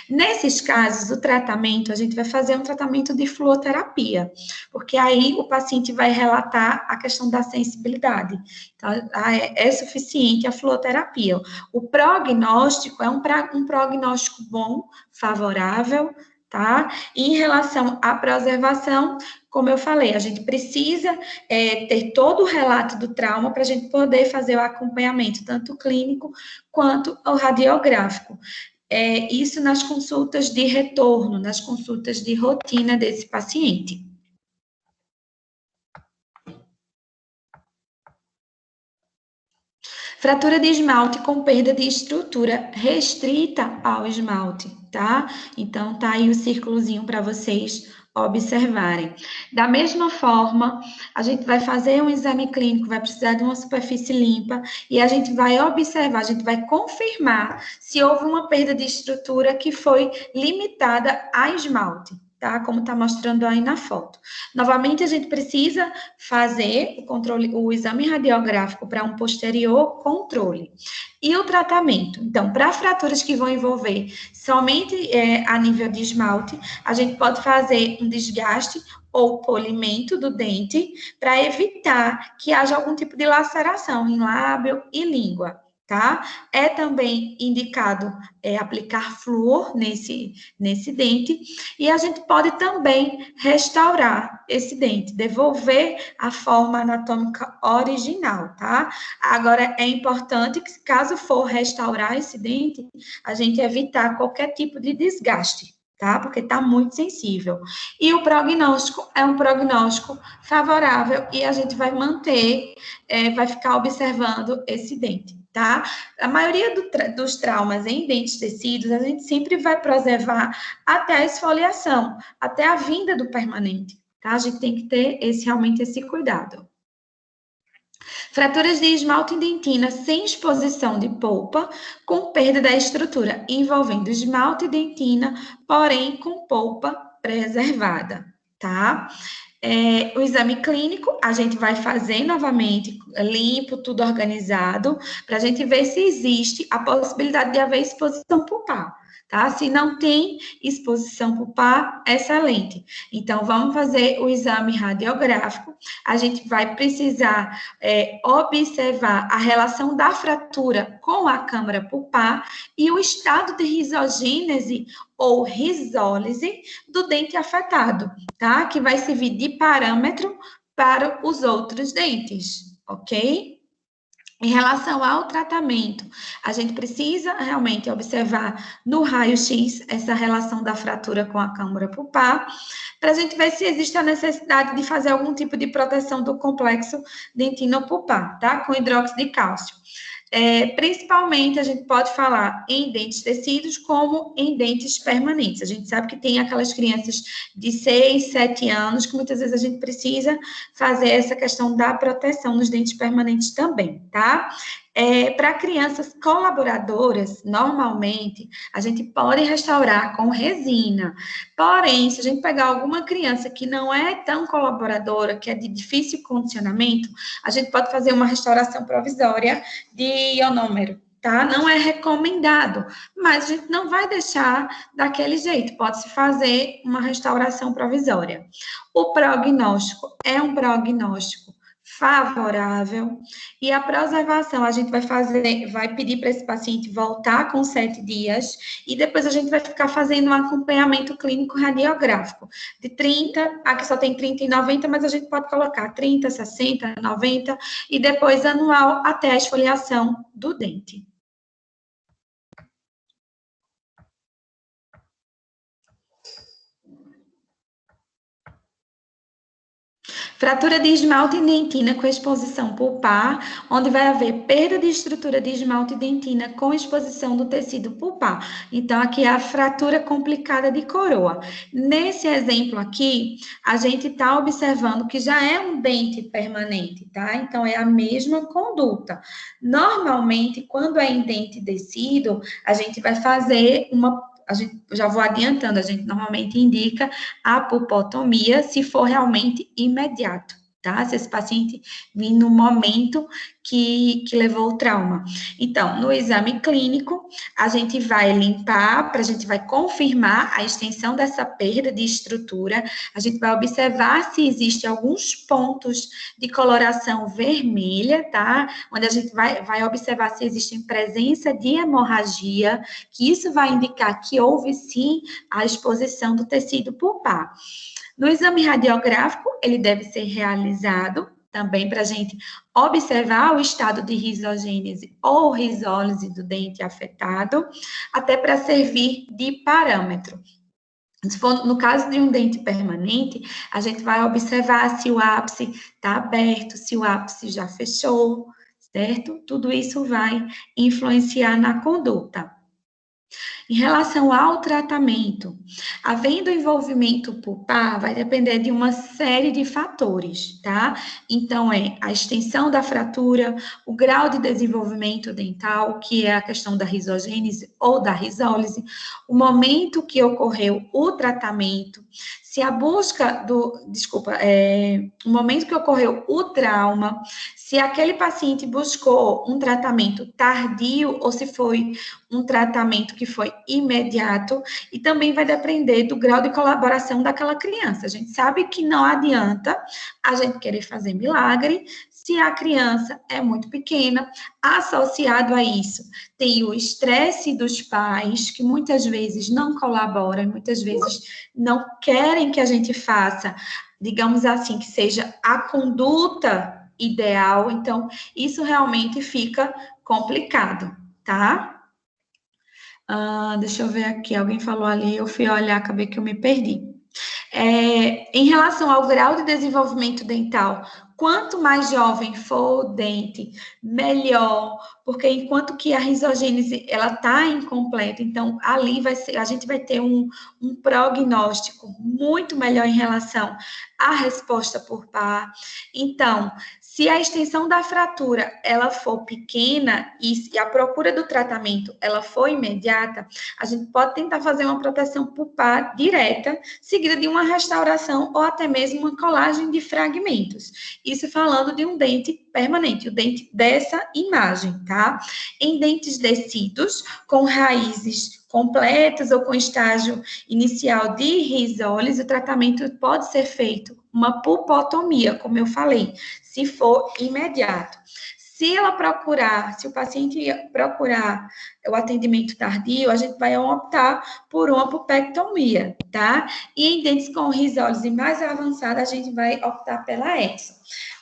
Nesses casos, o tratamento, a gente vai fazer um tratamento de fluoterapia, porque aí o paciente vai relatar a questão da sensibilidade. Então, é suficiente a fluoterapia. O prognóstico é um prognóstico bom, favorável, tá? E em relação à preservação, como eu falei, a gente precisa ter todo o relato do trauma para a gente poder fazer o acompanhamento, tanto clínico quanto o radiográfico. Isso nas consultas de retorno, nas consultas de rotina desse paciente. Fratura de esmalte com perda de estrutura restrita ao esmalte, tá? Então, tá aí o círculozinho para vocês observarem. Da mesma forma, a gente vai fazer um exame clínico, vai precisar de uma superfície limpa e a gente vai observar, a gente vai confirmar se houve uma perda de estrutura que foi limitada a esmalte, tá? Como está mostrando aí na foto. Novamente, a gente precisa fazer o exame radiográfico para um posterior controle. E o tratamento? Então, para fraturas que vão envolver somente a nível de esmalte, a gente pode fazer um desgaste ou polimento do dente para evitar que haja algum tipo de laceração em lábio e língua, tá? É também indicado aplicar flúor nesse dente, e a gente pode também restaurar esse dente, devolver a forma anatômica original, tá? Agora, é importante que, caso for restaurar esse dente, a gente evitar qualquer tipo de desgaste, tá? Porque tá muito sensível. E o prognóstico é um prognóstico favorável e a gente vai manter, vai ficar observando esse dente, tá? A maioria dos traumas em dentes tecidos, a gente sempre vai preservar até a esfoliação, até a vinda do permanente, tá? A gente tem que ter realmente esse cuidado. Fraturas de esmalte e dentina sem exposição de polpa, com perda da estrutura, envolvendo esmalte e dentina, porém com polpa preservada, tá? O exame clínico, a gente vai fazer novamente, limpo, tudo organizado, para a gente ver se existe a possibilidade de haver exposição pulpar, tá? Se não tem exposição pulpar, excelente. Então, vamos fazer o exame radiográfico, a gente vai precisar observar a relação da fratura com a câmara pulpar e o estado de risogênese ou risólise do dente afetado, tá? Que vai servir de parâmetro para os outros dentes, ok? Em relação ao tratamento, a gente precisa realmente observar no raio-x essa relação da fratura com a câmara pulpar, para a gente ver se existe a necessidade de fazer algum tipo de proteção do complexo dentino-pulpar, tá? Com hidróxido de cálcio. Principalmente, a gente pode falar em dentes tecidos como em dentes permanentes. A gente sabe que tem aquelas crianças de 6, 7 anos, que muitas vezes a gente precisa fazer essa questão da proteção nos dentes permanentes também, tá? Para crianças colaboradoras, normalmente, a gente pode restaurar com resina. Porém, se a gente pegar alguma criança que não é tão colaboradora, que é de difícil condicionamento, a gente pode fazer uma restauração provisória de ionômero, tá? Não é recomendado, mas a gente não vai deixar daquele jeito, pode-se fazer uma restauração provisória. O prognóstico é um prognóstico favorável, e a preservação a gente vai pedir para esse paciente voltar com 7 dias, e depois a gente vai ficar fazendo um acompanhamento clínico radiográfico, de 30, aqui só tem 30 e 90, mas a gente pode colocar 30, 60, 90, e depois anual até a esfoliação do dente. Fratura de esmalte e dentina com exposição pulpar, onde vai haver perda de estrutura de esmalte e dentina com exposição do tecido pulpar. Então, aqui é a fratura complicada de coroa. Nesse exemplo aqui, a gente está observando que já é um dente permanente, tá? Então, é a mesma conduta. Normalmente, quando é em dente descido, a gente vai fazer a gente, já vou adiantando, a gente normalmente indica a pulpotomia se for realmente imediato, tá? Se esse paciente vir no momento que levou o trauma. Então, no exame clínico, a gente vai limpar, a gente vai confirmar a extensão dessa perda de estrutura, a gente vai observar se existem alguns pontos de coloração vermelha, tá? Onde a gente vai observar se existe presença de hemorragia, que isso vai indicar que houve sim a exposição do tecido pulpar. No exame radiográfico, ele deve ser realizado também para a gente observar o estado de risogênese ou risólise do dente afetado, até para servir de parâmetro. Se for no caso de um dente permanente, a gente vai observar se o ápice está aberto, se o ápice já fechou, certo? Tudo isso vai influenciar na conduta. Em relação ao tratamento, havendo envolvimento pulpar, vai depender de uma série de fatores, tá? Então, é a extensão da fratura, o grau de desenvolvimento dental, que é a questão da risogênese ou da risólise, o momento que ocorreu o tratamento, se a busca o momento que ocorreu o trauma, se aquele paciente buscou um tratamento tardio ou se foi um tratamento que foi imediato, e também vai depender do grau de colaboração daquela criança. A gente sabe que não adianta a gente querer fazer milagre se a criança é muito pequena. Associado a isso, tem o estresse dos pais, que muitas vezes não colaboram, muitas vezes não querem que a gente faça, digamos assim, que seja a conduta ideal. Então, isso realmente fica complicado, tá? Deixa eu ver aqui, alguém falou ali, eu fui olhar, acabei que eu me perdi. Em relação ao grau de desenvolvimento dental, quanto mais jovem for o dente, melhor, porque enquanto que a risogênese, ela está incompleta, então ali a gente vai ter um prognóstico muito melhor em relação à resposta por par. Então, se a extensão da fratura, ela for pequena e a procura do tratamento, ela for imediata, a gente pode tentar fazer uma proteção pulpar direta, seguida de uma restauração ou até mesmo uma colagem de fragmentos. Isso falando de um dente permanente, o dente dessa imagem, tá? Em dentes descidos, com raízes completas ou com estágio inicial de risólise, o tratamento pode ser feito uma pulpotomia, como eu falei, se for imediato. Se o paciente procurar o atendimento tardio, a gente vai optar por uma pulpectomia, tá? E em dentes com risólise mais avançada, a gente vai optar pela exo.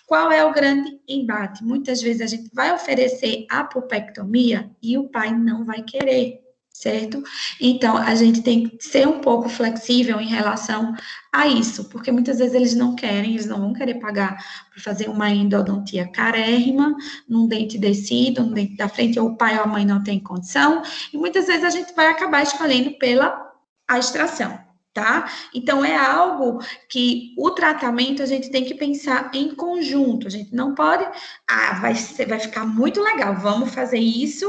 Qual é o grande embate? Muitas vezes a gente vai oferecer a pulpectomia e o pai não vai querer, certo? Então, a gente tem que ser um pouco flexível em relação a isso, porque muitas vezes eles não querem, eles não vão querer pagar para fazer uma endodontia carérrima, num dente descido, no dente da frente, ou o pai ou a mãe não tem condição, e muitas vezes a gente vai acabar escolhendo pela a extração, tá? Então, é algo que o tratamento a gente tem que pensar em conjunto, a gente não pode, vai ficar muito legal, vamos fazer isso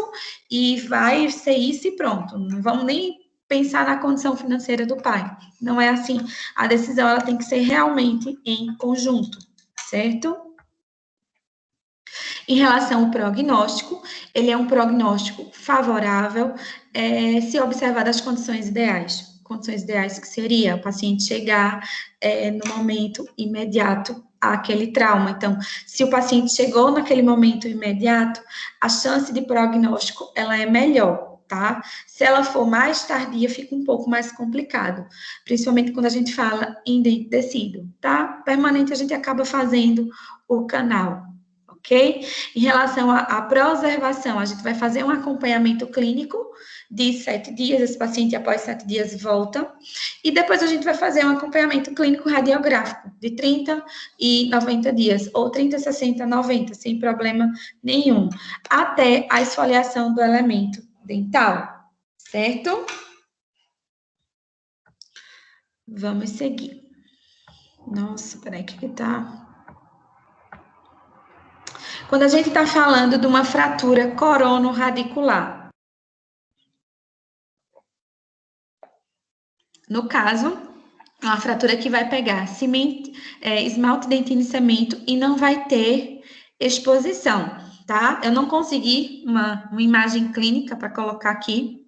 e vai ser isso e pronto, não vamos nem pensar na condição financeira do pai, não é assim, a decisão ela tem que ser realmente em conjunto, certo? Em relação ao prognóstico, ele é um prognóstico favorável, se observar as condições ideais. Condições ideais que seria o paciente chegar no momento imediato àquele trauma. Então, se o paciente chegou naquele momento imediato, a chance de prognóstico, ela é melhor, tá? Se ela for mais tardia, fica um pouco mais complicado, principalmente quando a gente fala em dente descido, tá? Permanente, a gente acaba fazendo o canal, ok? Em relação à preservação, a gente vai fazer um acompanhamento clínico de 7 dias, esse paciente após 7 dias volta, e depois a gente vai fazer um acompanhamento clínico radiográfico de 30 e 90 dias, ou 30, 60, 90, sem problema nenhum, até a esfoliação do elemento dental, certo? Vamos seguir. Nossa, peraí, o que tá... Quando a gente está falando de uma fratura corono-radicular, no caso, é uma fratura que vai pegar esmalte, dentina e cemento e não vai ter exposição. tá? Eu não consegui uma imagem clínica para colocar aqui,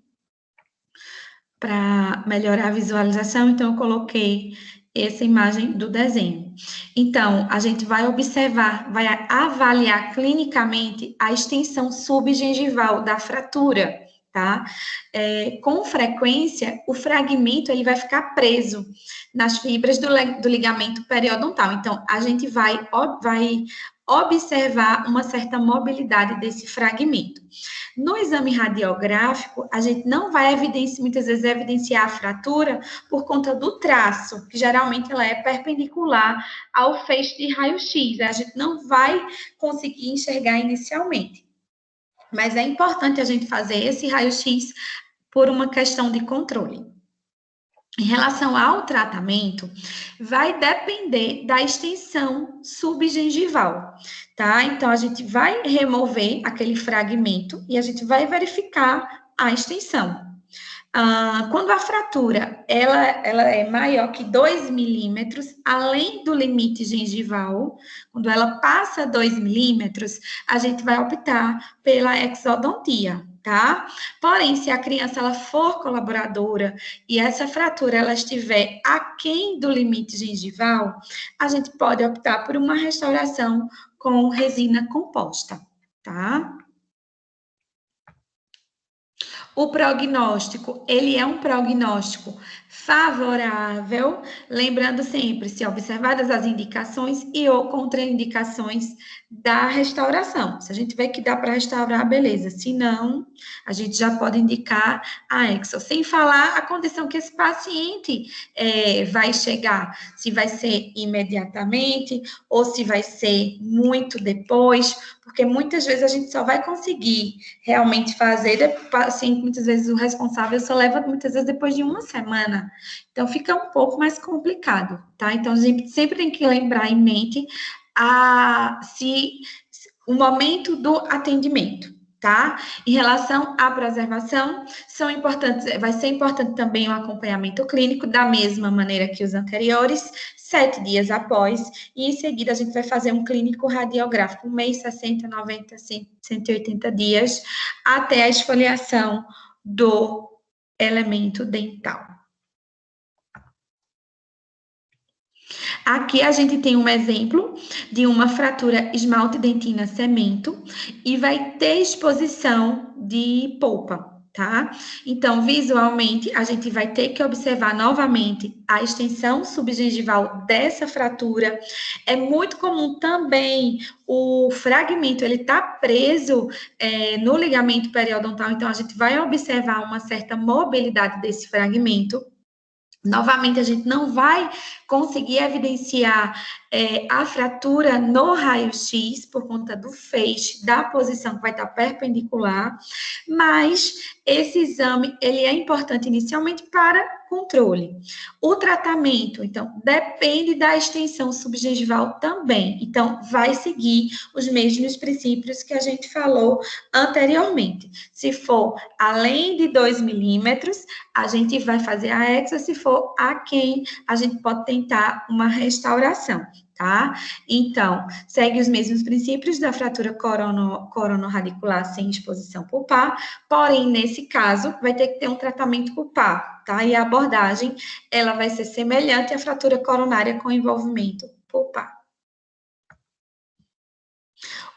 para melhorar a visualização, então eu coloquei essa imagem do desenho. Então, a gente vai observar, vai avaliar clinicamente a extensão subgengival da fratura, tá? Com frequência, o fragmento ele vai ficar preso nas fibras do ligamento periodontal. Então, a gente vai observar uma certa mobilidade desse fragmento. No exame radiográfico, a gente não vai muitas vezes evidenciar a fratura por conta do traço, que geralmente ela é perpendicular ao feixe de raio-x. A gente não vai conseguir enxergar inicialmente. Mas é importante a gente fazer esse raio-x por uma questão de controle. Em relação ao tratamento, vai depender da extensão subgengival, tá? Então, a gente vai remover aquele fragmento e a gente vai verificar a extensão. Quando a fratura ela é maior que 2 milímetros, além do limite gengival, quando ela passa 2 milímetros, a gente vai optar pela exodontia, tá? Porém, se a criança ela for colaboradora e essa fratura ela estiver aquém do limite gengival, a gente pode optar por uma restauração com resina composta, tá? O prognóstico, ele é um prognóstico favorável, lembrando sempre, se observadas as indicações e ou contraindicações da restauração. Se a gente vê que dá para restaurar, beleza. Se não, a gente já pode indicar a exo. Sem falar a condição que esse paciente vai chegar, se vai ser imediatamente ou se vai ser muito depois, porque muitas vezes a gente só vai conseguir realmente fazer, assim, muitas vezes o responsável só leva muitas vezes depois de uma semana. Então, fica um pouco mais complicado, tá? Então, a gente sempre tem que lembrar em mente o momento do atendimento, tá? Em relação à preservação, vai ser importante também o acompanhamento clínico, da mesma maneira que os anteriores, 7 dias após, e em seguida a gente vai fazer um clínico radiográfico, 1 mês, 60, 90, 180 dias, até a esfoliação do elemento dental. Aqui a gente tem um exemplo de uma fratura esmalte dentina cemento e vai ter exposição de polpa, tá? Então, visualmente, a gente vai ter que observar novamente a extensão subgengival dessa fratura. É muito comum também o fragmento, ele tá preso no ligamento periodontal, então a gente vai observar uma certa mobilidade desse fragmento. Novamente, a gente não vai conseguir evidenciar a fratura no raio-x por conta do feixe, da posição que vai estar perpendicular, mas esse exame, ele é importante inicialmente para controle. O tratamento, então, depende da extensão subgengival também. Então, vai seguir os mesmos princípios que a gente falou anteriormente. Se for além de 2 milímetros, a gente vai fazer a exo, se for aquém, a gente pode tentar uma restauração, tá? Então, segue os mesmos princípios da fratura coronorradicular sem exposição pulpar, porém, nesse caso, vai ter que ter um tratamento pulpar, tá? E a abordagem, ela vai ser semelhante à fratura coronária com envolvimento pulpar.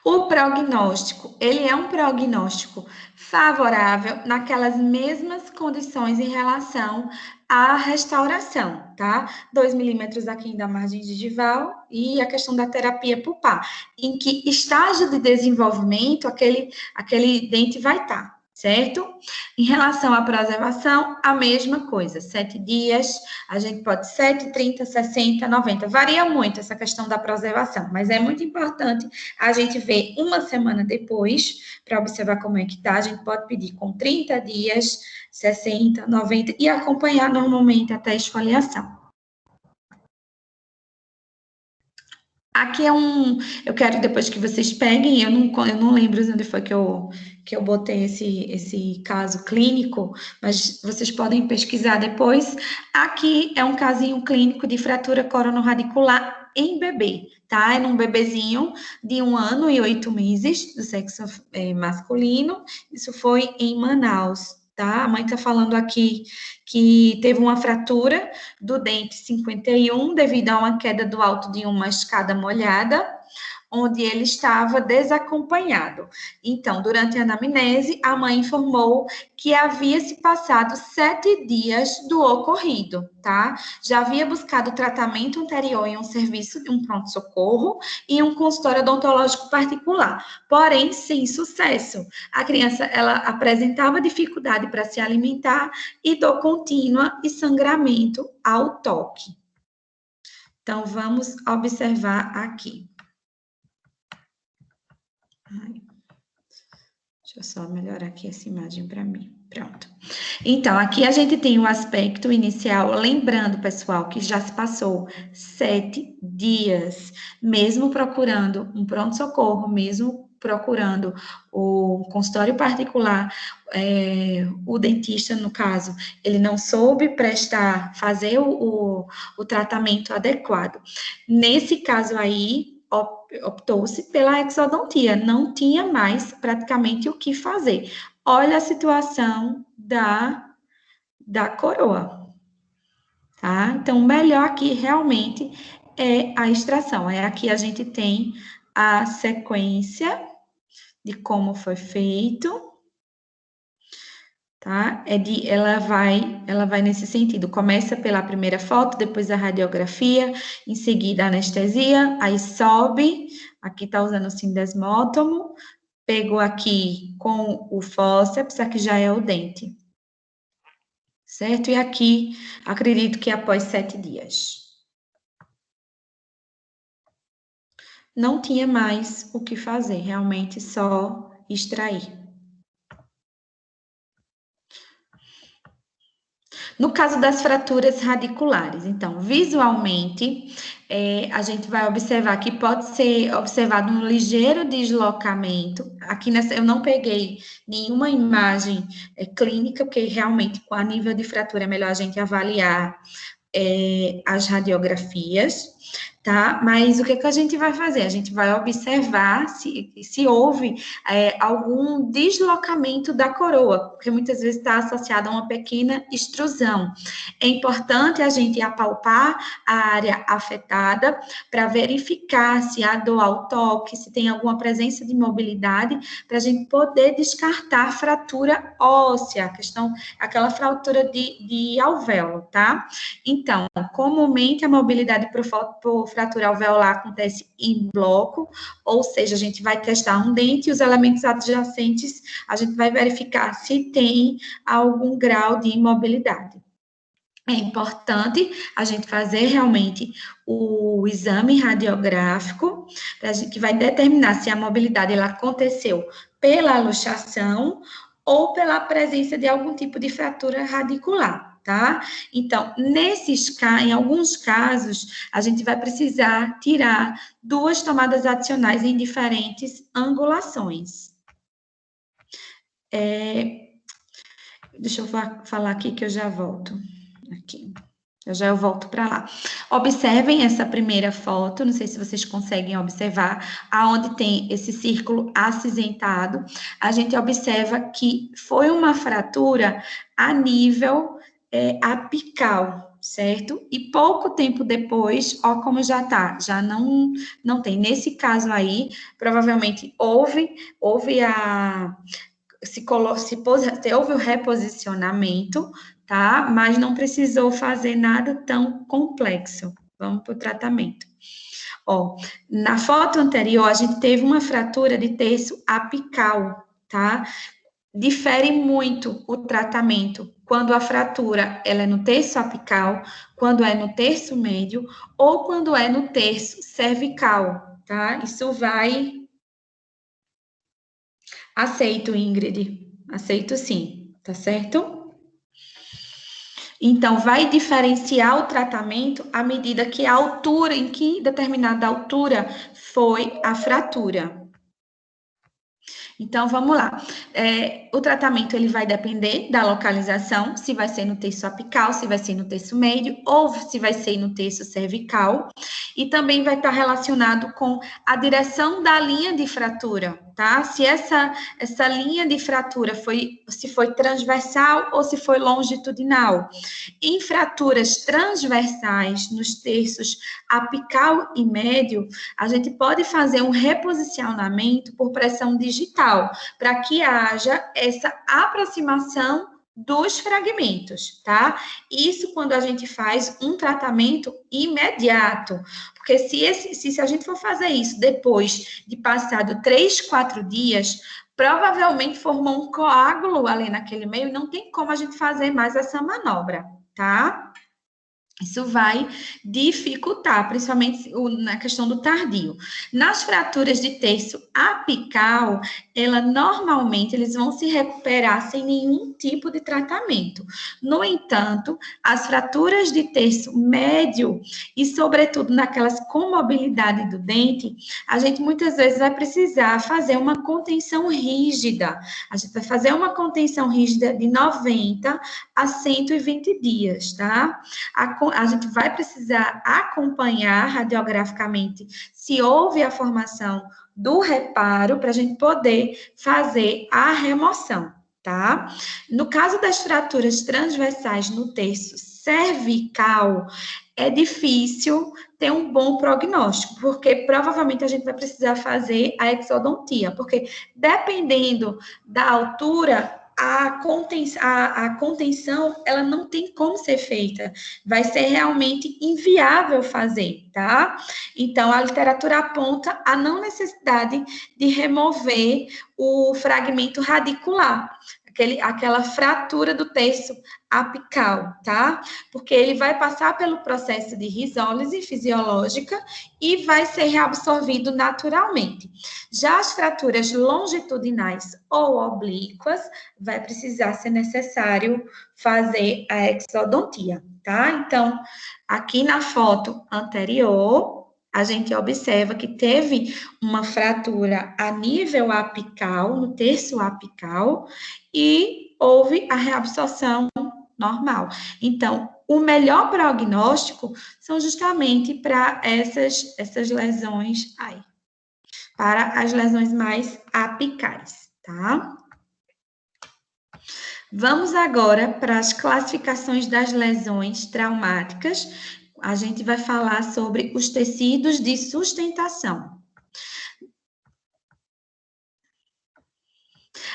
O prognóstico, ele é um prognóstico favorável naquelas mesmas condições em relação à restauração, tá? 2 milímetros aqui da margem gengival e a questão da terapia pulpar. Em que estágio de desenvolvimento aquele dente vai estar, certo? Em relação à preservação, a mesma coisa, 7 dias, a gente pode 7, 30, 60, 90, varia muito essa questão da preservação, mas é muito importante a gente ver uma semana depois, para observar como é que tá, a gente pode pedir com 30 dias, 60, 90, e acompanhar normalmente até a esfoliação. Aqui eu quero depois que vocês peguem, eu não lembro onde foi que eu botei esse caso clínico, mas vocês podem pesquisar depois. Aqui é um casinho clínico de fratura coronorradicular em bebê, tá? É num bebezinho de 1 ano e 8 meses, do sexo masculino. Isso foi em Manaus, tá? A mãe tá falando aqui que teve uma fratura do dente 51 devido a uma queda do alto de uma escada molhada, onde ele estava desacompanhado. Então, durante a anamnese, a mãe informou que havia se passado 7 dias do ocorrido, tá? Já havia buscado tratamento anterior em um serviço de um pronto-socorro e um consultório odontológico particular, porém, sem sucesso. A criança, ela apresentava dificuldade para se alimentar e dor contínua e sangramento ao toque. Então, vamos observar aqui. Deixa eu só melhorar aqui essa imagem para mim. Pronto. Então, aqui a gente tem o aspecto inicial, lembrando, pessoal, que já se passou 7 dias, mesmo procurando um pronto-socorro, mesmo procurando o consultório particular, o dentista, no caso, ele não soube fazer o tratamento adequado. Nesse caso aí, optou-se pela exodontia, não tinha mais praticamente o que fazer. Olha a situação da coroa, tá? Então, o melhor aqui realmente é a extração. Aqui a gente tem a sequência de como foi feito, tá? Ela vai nesse sentido. Começa pela primeira foto, depois a radiografia, em seguida a anestesia, aí sobe, aqui tá usando o sindesmótomo, pegou aqui com o fórceps, aqui já é o dente. Certo? E aqui, acredito que após 7 dias. Não tinha mais o que fazer, realmente só extrair. No caso das fraturas radiculares, então, visualmente, a gente vai observar que pode ser observado um ligeiro deslocamento. Aqui eu não peguei nenhuma imagem clínica, porque realmente, com a nível de fratura, é melhor a gente avaliar as radiografias, tá? Mas o que a gente vai fazer? A gente vai observar se houve algum deslocamento da coroa, porque muitas vezes está associado a uma pequena extrusão. É importante a gente apalpar a área afetada para verificar se há dor ao toque, se tem alguma presença de mobilidade, para a gente poder descartar fratura óssea, aquela fratura de alvéolo, tá? Então, comumente a mobilidade por fratura alveolar acontece em bloco, ou seja, a gente vai testar um dente e os elementos adjacentes, a gente vai verificar se tem algum grau de imobilidade. É importante a gente fazer realmente o exame radiográfico, que vai determinar se a mobilidade ela aconteceu pela luxação ou pela presença de algum tipo de fratura radicular, tá? Então, em alguns casos, a gente vai precisar tirar 2 tomadas adicionais em diferentes angulações. Deixa eu falar aqui que eu já volto. Aqui. Eu volto para lá. Observem essa primeira foto, não sei se vocês conseguem observar, aonde tem esse círculo acinzentado. A gente observa que foi uma fratura a nível apical, certo? E pouco tempo depois, ó como já tá, já não tem. Nesse caso aí, provavelmente houve houve o reposicionamento, tá? Mas não precisou fazer nada tão complexo. Vamos para o tratamento. Ó, na foto anterior, a gente teve uma fratura de terço apical, tá? Difere muito o tratamento quando a fratura ela é no terço apical, quando é no terço médio ou quando é no terço cervical, tá? Isso vai... Aceito, Ingrid. Aceito sim, tá certo? Então, vai diferenciar o tratamento à medida que a altura, em que determinada altura foi a fratura. Então, vamos lá. O tratamento ele vai depender da localização, se vai ser no terço apical, se vai ser no terço médio, ou se vai ser no terço cervical. E também vai estar relacionado com a direção da linha de fratura, tá? Se essa linha de fratura se foi transversal ou se foi longitudinal. Em fraturas transversais, nos terços apical e médio, a gente pode fazer um reposicionamento por pressão digital, para que haja essa aproximação dos fragmentos, tá? Isso quando a gente faz um tratamento imediato, porque se a gente for fazer isso depois de passado 3, 4 dias, provavelmente formou um coágulo ali naquele meio e não tem como a gente fazer mais essa manobra, tá? Isso vai dificultar, principalmente na questão do tardio. Nas fraturas de terço apical, normalmente eles vão se recuperar sem nenhum tipo de tratamento. No entanto, as fraturas de terço médio e, sobretudo, naquelas com mobilidade do dente, a gente muitas vezes vai precisar fazer uma contenção rígida. A gente vai fazer uma contenção rígida de 90 a 120 dias, tá? A gente vai precisar acompanhar radiograficamente se houve a formação do reparo para a gente poder fazer a remoção, tá? No caso das fraturas transversais no terço cervical, é difícil ter um bom prognóstico, porque provavelmente a gente vai precisar fazer a exodontia, porque dependendo da altura, a contenção, ela não tem como ser feita. Vai ser realmente inviável fazer, tá? Então, a literatura aponta a não necessidade de remover o fragmento radicular, aquela fratura do terço apical, tá? Porque ele vai passar pelo processo de risólise fisiológica e vai ser reabsorvido naturalmente. Já as fraturas longitudinais ou oblíquas, vai precisar ser necessário fazer a exodontia, tá? Então, aqui na foto anterior, a gente observa que teve uma fratura a nível apical, no terço apical, e houve a reabsorção normal. Então, o melhor prognóstico são justamente para essas lesões, para as lesões mais apicais, tá? Vamos agora para as classificações das lesões traumáticas. A gente vai falar sobre os tecidos de sustentação.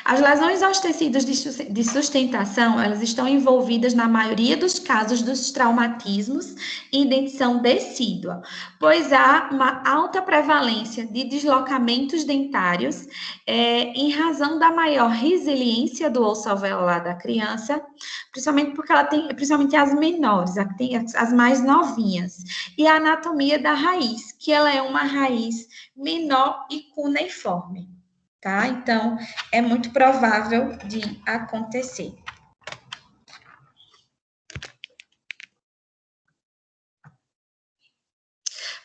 As lesões aos tecidos de sustentação, elas estão envolvidas na maioria dos casos dos traumatismos em dentição decídua, pois há uma alta prevalência de deslocamentos dentários em razão da maior resiliência do osso alveolar da criança, principalmente porque ela tem, principalmente as menores, tem as mais novinhas, e a anatomia da raiz, que ela é uma raiz menor e cuneiforme. Tá? Então, é muito provável de acontecer.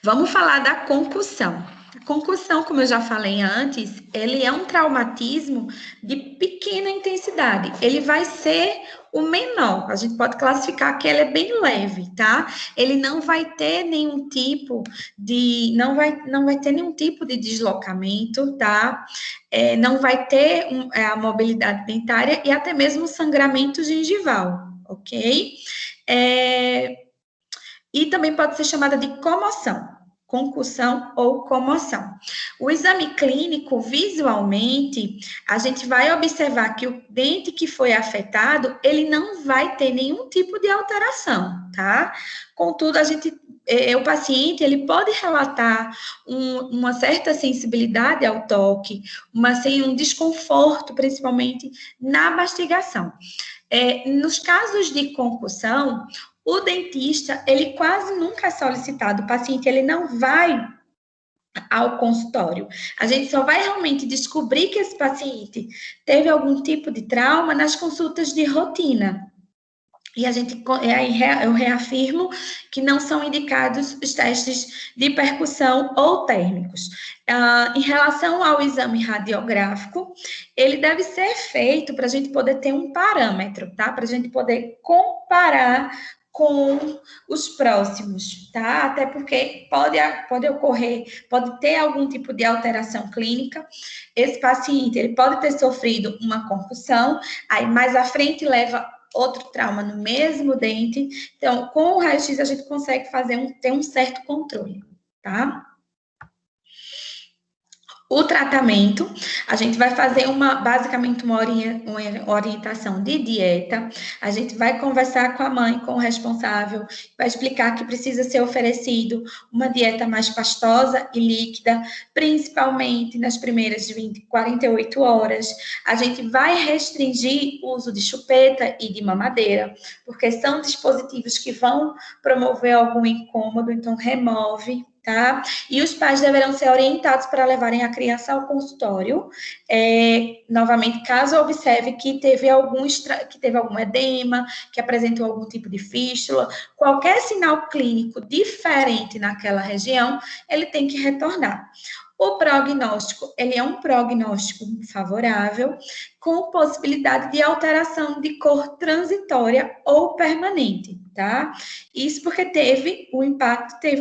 Vamos falar da concussão. A concussão, como eu já falei antes, ele é um traumatismo de pequena intensidade. Ele vai ser o menor. A gente pode classificar que ele é bem leve, tá? Ele não vai ter nenhum tipo de, não vai ter nenhum tipo de deslocamento, tá? Não vai ter a mobilidade dentária e até mesmo sangramento gengival, ok? E também pode ser chamada de comoção, concussão ou comoção. O exame clínico, visualmente, a gente vai observar que o dente que foi afetado, ele não vai ter nenhum tipo de alteração, tá? Contudo, o paciente, ele pode relatar uma certa sensibilidade ao toque, um desconforto, principalmente na mastigação. Nos casos de concussão, o dentista, ele quase nunca é solicitado, o paciente, ele não vai ao consultório. A gente só vai realmente descobrir que esse paciente teve algum tipo de trauma nas consultas de rotina. E eu reafirmo que não são indicados os testes de percussão ou térmicos. Em relação ao exame radiográfico, ele deve ser feito para a gente poder ter um parâmetro, tá? Para a gente poder comparar com os próximos, tá? Até porque pode ocorrer, pode ter algum tipo de alteração clínica. Esse paciente, ele pode ter sofrido uma concussão, aí mais à frente leva outro trauma no mesmo dente. Então, com o raio-x, a gente consegue ter um certo controle, tá? O tratamento, a gente vai fazer basicamente uma orientação de dieta, a gente vai conversar com a mãe, com o responsável, vai explicar que precisa ser oferecido uma dieta mais pastosa e líquida, principalmente nas primeiras 48 horas. A gente vai restringir o uso de chupeta e de mamadeira, porque são dispositivos que vão promover algum incômodo, então remove, tá? E os pais deverão ser orientados para levarem a criança ao consultório. Novamente, caso observe que teve algum edema, que apresentou algum tipo de fístula, qualquer sinal clínico diferente naquela região, ele tem que retornar. O prognóstico, ele é um prognóstico favorável, com possibilidade de alteração de cor transitória ou permanente, tá? Isso porque teve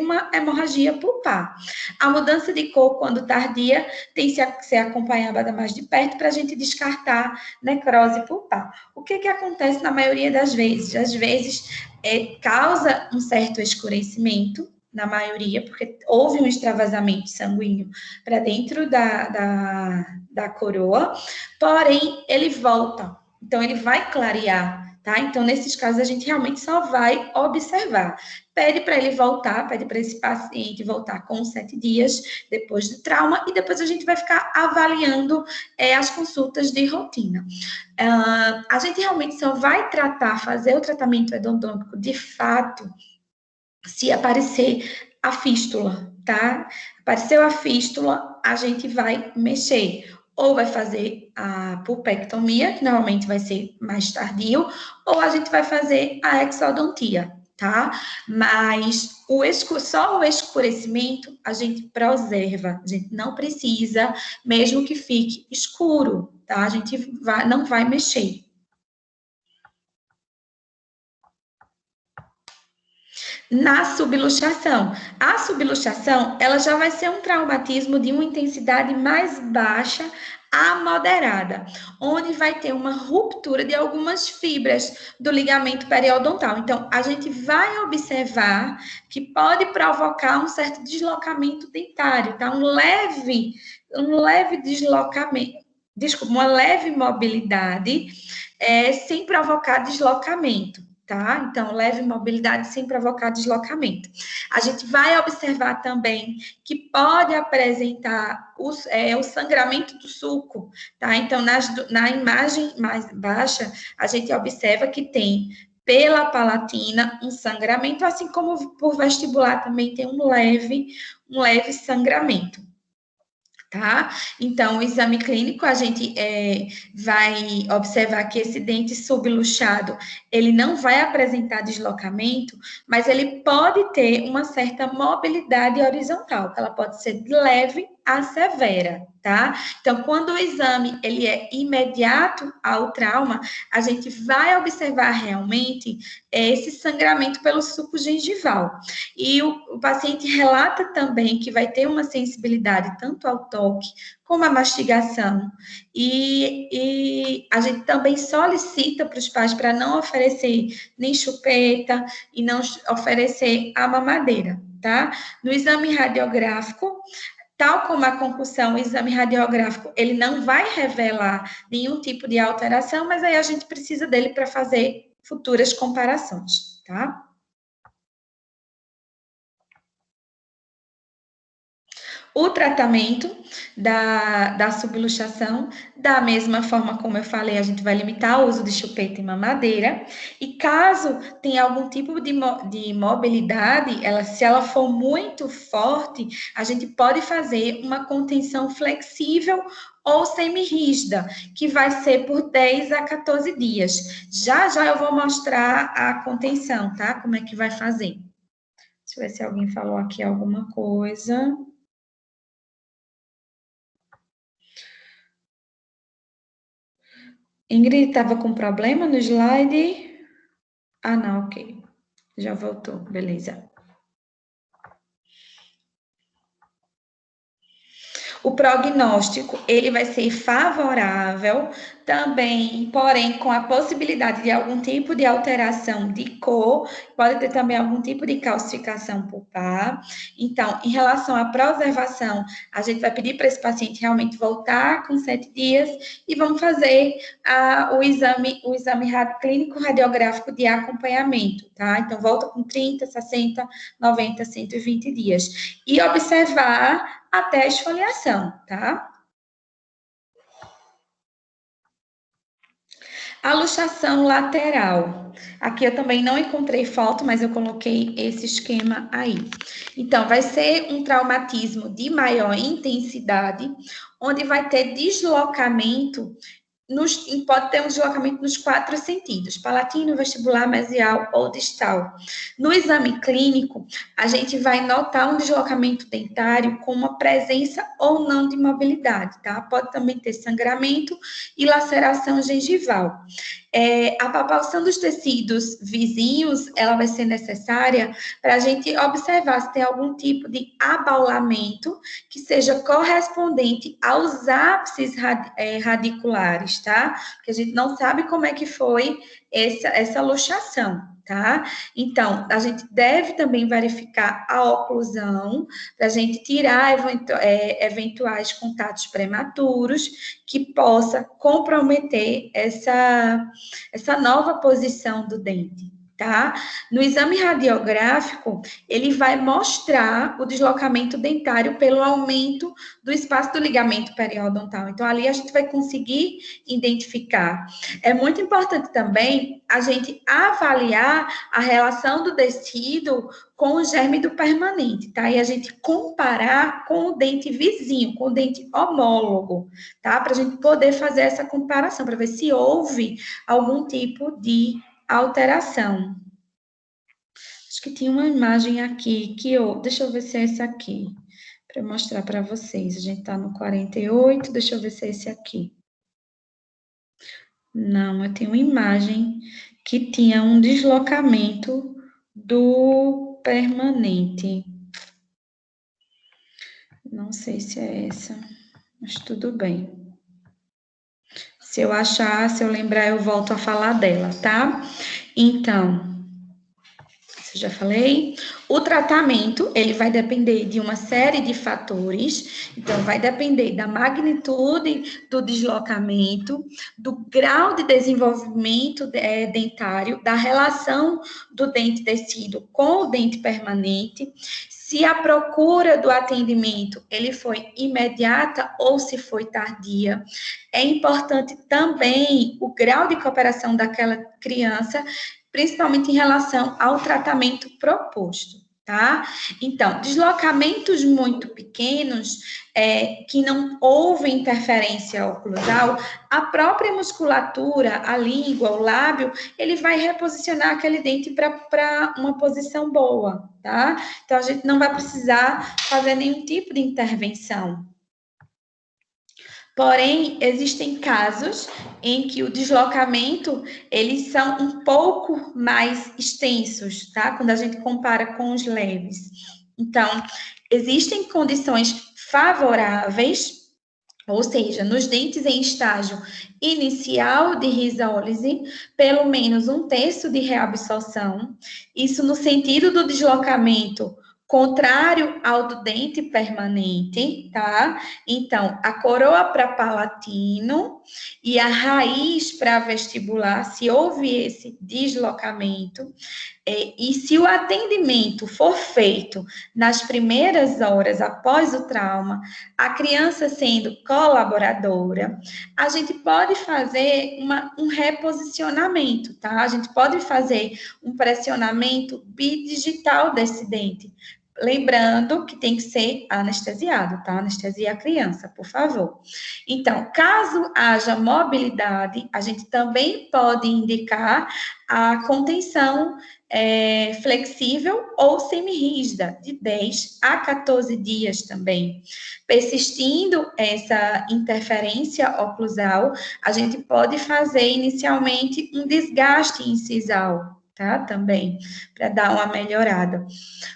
uma hemorragia pulpar. A mudança de cor, quando tardia, tem que ser acompanhada mais de perto para a gente descartar necrose pulpar. O que acontece na maioria das vezes? Às vezes, causa um certo escurecimento, na maioria, porque houve um extravasamento sanguíneo para dentro da coroa, porém, ele volta. Então, ele vai clarear, tá? Então, nesses casos, a gente realmente só vai observar. Pede para ele voltar, pede para esse paciente voltar com 7 dias depois do trauma, e depois a gente vai ficar avaliando as consultas de rotina. A gente realmente só vai fazer o tratamento odontológico de fato, se aparecer a fístula, tá? Apareceu a fístula, a gente vai mexer. Ou vai fazer a pulpectomia, que normalmente vai ser mais tardio, ou a gente vai fazer a exodontia, tá? Mas só o escurecimento a gente preserva, a gente não precisa, mesmo que fique escuro, tá? A gente não vai mexer. Na subluxação. A subluxação, ela já vai ser um traumatismo de uma intensidade mais baixa a moderada, onde vai ter uma ruptura de algumas fibras do ligamento periodontal. Então, a gente vai observar que pode provocar um certo deslocamento dentário, tá? Um leve deslocamento, desculpa, uma leve mobilidade, sem provocar deslocamento. Tá? Então, leve mobilidade sem provocar deslocamento. A gente vai observar também que pode apresentar o sangramento do sulco, tá? Então, na imagem mais baixa, a gente observa que tem pela palatina um sangramento, assim como por vestibular também tem um leve sangramento. Tá? Então, o exame clínico, a gente vai observar que esse dente subluxado, ele não vai apresentar deslocamento, mas ele pode ter uma certa mobilidade horizontal, que ela pode ser leve a severa, tá? Então, quando o exame, ele é imediato ao trauma, a gente vai observar realmente esse sangramento pelo suco gengival. E o paciente relata também que vai ter uma sensibilidade tanto ao toque como à mastigação. E a gente também solicita para os pais para não oferecer nem chupeta e não oferecer a mamadeira, tá? No exame radiográfico, tal como a concussão, o exame radiográfico, ele não vai revelar nenhum tipo de alteração, mas aí a gente precisa dele para fazer futuras comparações, tá? O tratamento da subluxação, da mesma forma como eu falei, a gente vai limitar o uso de chupeta e mamadeira. E caso tenha algum tipo de mobilidade, se ela for muito forte, a gente pode fazer uma contenção flexível ou semi-rígida, que vai ser por 10 a 14 dias. Já já eu vou mostrar a contenção, tá? Como é que vai fazer. Deixa eu ver se alguém falou aqui alguma coisa. Ingrid estava com problema no slide? Ah, não, ok. Já voltou, beleza. O prognóstico, ele vai ser favorável também, porém, com a possibilidade de algum tipo de alteração de cor, pode ter também algum tipo de calcificação pulpar. Então, em relação à preservação, a gente vai pedir para esse paciente realmente voltar com 7 dias e vamos fazer o exame clínico radiográfico de acompanhamento, tá? Então, volta com 30, 60, 90, 120 dias. E observar até a esfoliação, tá? A luxação lateral. Aqui eu também não encontrei foto, mas eu coloquei esse esquema aí. Então, vai ser um traumatismo de maior intensidade, onde vai ter deslocamento pode ter um deslocamento nos 4 sentidos, palatino, vestibular, mesial ou distal. No exame clínico, a gente vai notar um deslocamento dentário com uma presença ou não de mobilidade, tá? Pode também ter sangramento e laceração gengival. A palpação dos tecidos vizinhos, ela vai ser necessária para a gente observar se tem algum tipo de abaulamento que seja correspondente aos ápices radiculares, tá? Porque a gente não sabe como é que foi essa luxação, tá? Então, a gente deve também verificar a oclusão, para a gente tirar eventuais contatos prematuros que possa comprometer essa nova posição do dente, tá? No exame radiográfico, ele vai mostrar o deslocamento dentário pelo aumento do espaço do ligamento periodontal. Então, ali a gente vai conseguir identificar. É muito importante também a gente avaliar a relação do tecido com o germe do permanente, tá? E a gente comparar com o dente vizinho, com o dente homólogo, tá? Para a gente poder fazer essa comparação, para ver se houve algum tipo de alteração. Acho que tinha uma imagem aqui deixa eu ver se é essa aqui, para mostrar para vocês. A gente está no 48, deixa eu ver se é esse aqui. Não, eu tenho uma imagem que tinha um deslocamento do permanente. Não sei se é essa, mas tudo bem. Se eu achar, se eu lembrar, eu volto a falar dela, tá? Então, eu já falei. O tratamento, ele vai depender de uma série de fatores. Então, vai depender da magnitude do deslocamento, do grau de desenvolvimento dentário, da relação do dente tecido com o dente permanente, se a procura do atendimento ele foi imediata ou se foi tardia. É importante também o grau de cooperação daquela criança, principalmente em relação ao tratamento proposto, tá? Então, deslocamentos muito pequenos, que não houve interferência oclusal, a própria musculatura, a língua, o lábio, ele vai reposicionar aquele dente para uma posição boa, tá? Então, a gente não vai precisar fazer nenhum tipo de intervenção. Porém, existem casos em que o deslocamento, eles são um pouco mais extensos, tá? Quando a gente compara com os leves. Então, existem condições favoráveis, ou seja, nos dentes em estágio inicial de risólise, pelo menos 1/3 de reabsorção. Isso no sentido do deslocamento contrário ao do dente permanente, tá? Então, a coroa para palatino e a raiz para vestibular, se houve esse deslocamento, E se o atendimento for feito nas primeiras horas após o trauma, a criança sendo colaboradora, a gente pode fazer um reposicionamento, tá? A gente pode fazer um pressionamento bidigital desse dente. Lembrando que tem que ser anestesiado, tá? Anestesia a criança, por favor. Então, caso haja mobilidade, a gente também pode indicar a contenção flexível ou semirrígida, de 10 a 14 dias também. Persistindo essa interferência oclusal, a gente pode fazer inicialmente um desgaste incisal, tá? Também, para dar uma melhorada.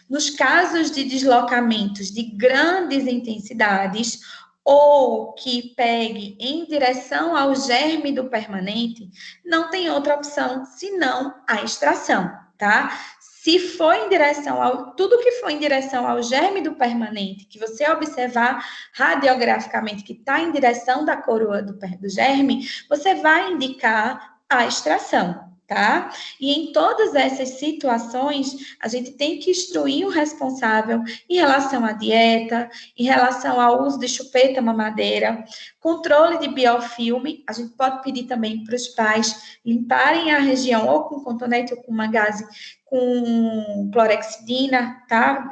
Nos casos de deslocamentos de grandes intensidades, ou que pegue em direção ao germe do permanente, não tem outra opção senão a extração, tá? Se for em direção tudo que for em direção ao germe do permanente, que você observar radiograficamente que está em direção da coroa do germe, você vai indicar a extração. Tá? E em todas essas situações, a gente tem que instruir o responsável em relação à dieta, em relação ao uso de chupeta mamadeira, controle de biofilme. A gente pode pedir também para os pais limparem a região ou com cotonete ou com uma gaze com clorexidina, tá?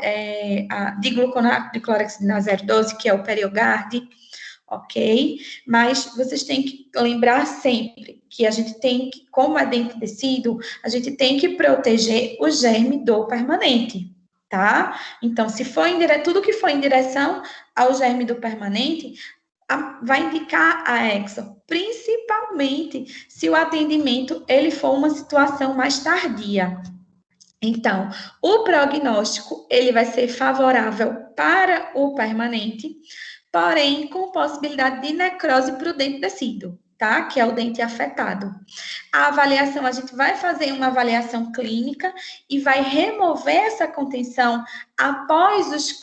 A digluconato de clorexidina 0,12, que é o Periogard, ok? Mas vocês têm que lembrar sempre que a gente tem que, como é dente tecido, a gente tem que proteger o germe do permanente, tá? Então, se for tudo que for em direção ao germe do permanente, vai indicar a exo, principalmente se o atendimento ele for uma situação mais tardia. Então, o prognóstico ele vai ser favorável para o permanente, porém com possibilidade de necrose para o dente tecido, tá? Que é o dente afetado. A avaliação, a gente vai fazer uma avaliação clínica e vai remover essa contenção após os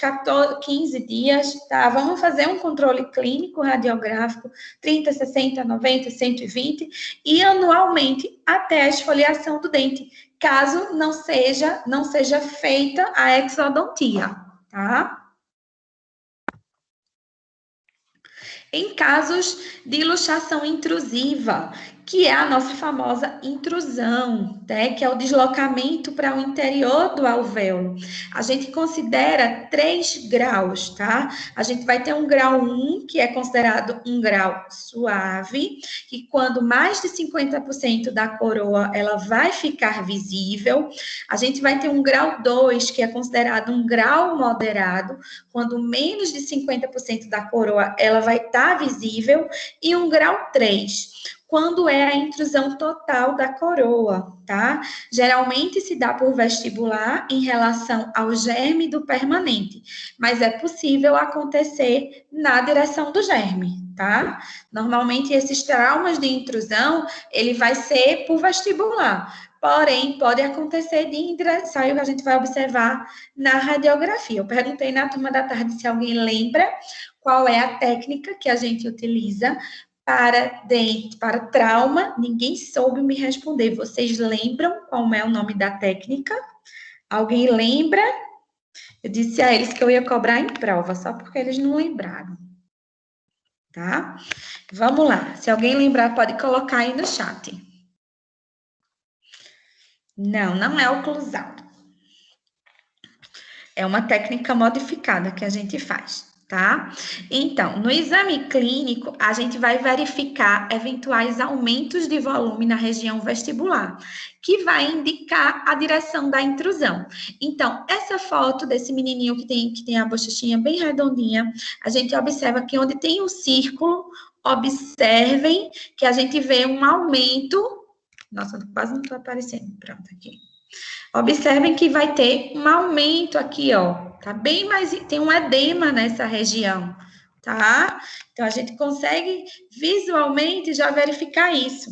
15 dias, tá? Vamos fazer um controle clínico radiográfico, 30, 60, 90, 120, e anualmente até a esfoliação do dente, caso não seja feita a exodontia, tá? Em casos de luxação intrusiva, que é a nossa famosa intrusão, né? Que é o deslocamento para o interior do alvéolo. A gente considera 3 graus, tá? A gente vai ter um grau 1, que é considerado um grau suave, que quando mais de 50% da coroa ela vai ficar visível. A gente vai ter um grau 2, que é considerado um grau moderado, quando menos de 50% da coroa ela vai estar visível, e um grau 3, quando é a intrusão total da coroa, tá? Geralmente se dá por vestibular em relação ao germe do permanente, mas é possível acontecer na direção do germe, tá? Normalmente esses traumas de intrusão, ele vai ser por vestibular, porém pode acontecer de indireção, que a gente vai observar na radiografia. Eu perguntei na turma da tarde se alguém lembra qual é a técnica que a gente utiliza para trauma. Ninguém soube me responder. Vocês lembram qual é o nome da técnica? Alguém lembra? Eu disse a eles que eu ia cobrar em prova, só porque eles não lembraram. Tá? Vamos lá. Se alguém lembrar, pode colocar aí no chat. Não é oclusal. É uma técnica modificada que a gente faz. Tá? Então, no exame clínico, a gente vai verificar eventuais aumentos de volume na região vestibular, que vai indicar a direção da intrusão. Então, essa foto desse menininho que tem a bochechinha bem redondinha, a gente observa que onde tem um círculo, observem que a gente vê um aumento. Nossa, quase não está aparecendo. Pronto, aqui. Observem que vai ter um aumento aqui, ó. Tá bem mais, tem um edema nessa região, tá? Então, a gente consegue visualmente já verificar isso.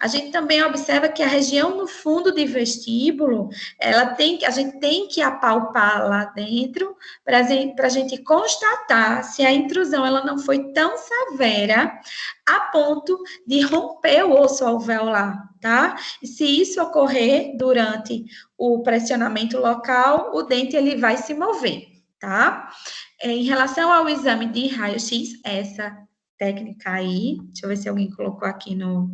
A gente também observa que a região no fundo de vestíbulo, a gente tem que apalpar lá dentro para a gente constatar se a intrusão ela não foi tão severa a ponto de romper o osso alveolar, tá? E se isso ocorrer durante o pressionamento local, o dente ele vai se mover, tá? Em relação ao exame de raio-x, essa técnica aí, deixa eu ver se alguém colocou aqui no...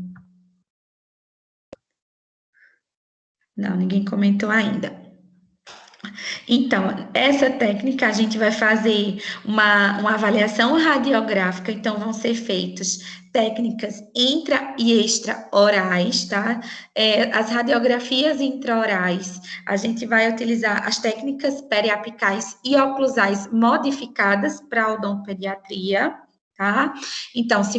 Não, ninguém comentou ainda. Então, essa técnica a gente vai fazer uma avaliação radiográfica, então vão ser feitas técnicas intra e extra-orais, tá? As radiografias intraorais, a gente vai utilizar as técnicas periapicais e oclusais modificadas para a odontopediatria, tá? Então, se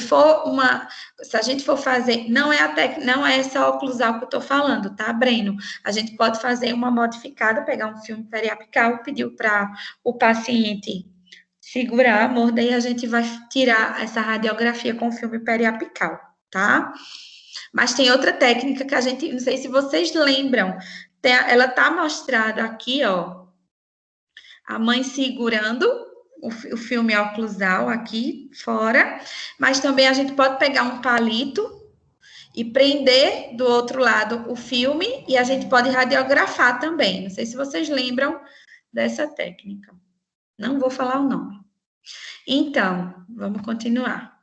a gente for fazer, não é essa oclusal que eu estou falando, tá, Breno? A gente pode fazer uma modificada, pegar um filme periapical, pedir para o paciente segurar, morder, e a gente vai tirar essa radiografia com o filme periapical, tá? Mas tem outra técnica que a gente, não sei se vocês lembram, ela tá mostrada aqui, ó, a mãe segurando o filme oclusal aqui fora, mas também a gente pode pegar um palito e prender do outro lado o filme e a gente pode radiografar também. Não sei se vocês lembram dessa técnica. Não vou falar o nome. Então, vamos continuar.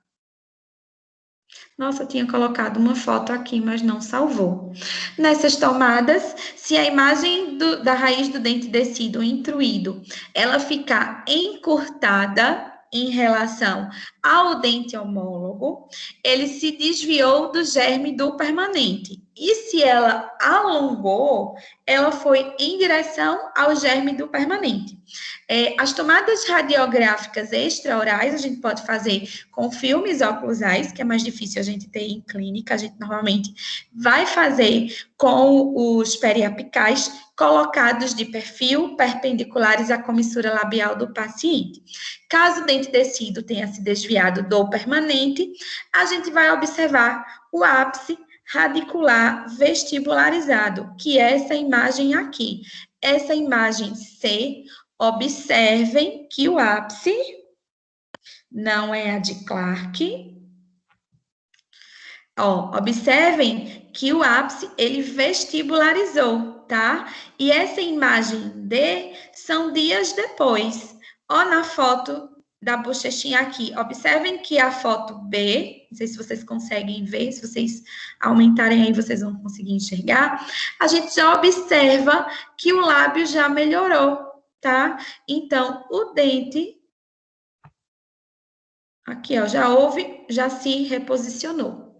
Nossa, eu tinha colocado uma foto aqui, mas não salvou. Nessas tomadas, se a imagem da raiz do dente descido intruído, ela ficar encurtada em relação ao dente homólogo, ele se desviou do germe do permanente. E se ela alongou, ela foi em direção ao germe do permanente. As tomadas radiográficas extraorais a gente pode fazer com filmes oclusais, que é mais difícil a gente ter em clínica, a gente normalmente vai fazer com os periapicais colocados de perfil, perpendiculares à comissura labial do paciente. Caso o dente descido tenha se desviado do permanente, a gente vai observar o ápice radicular vestibularizado, que é essa imagem aqui. Essa imagem C, observem que o ápice não é a de Clark. Ó, observem que o ápice, ele vestibularizou, tá? E essa imagem D são dias depois. Ó, na foto da bochechinha aqui, observem que a foto B, não sei se vocês conseguem ver, se vocês aumentarem aí, vocês vão conseguir enxergar. A gente já observa que o lábio já melhorou, tá? Então, o dente, aqui, ó, já se reposicionou.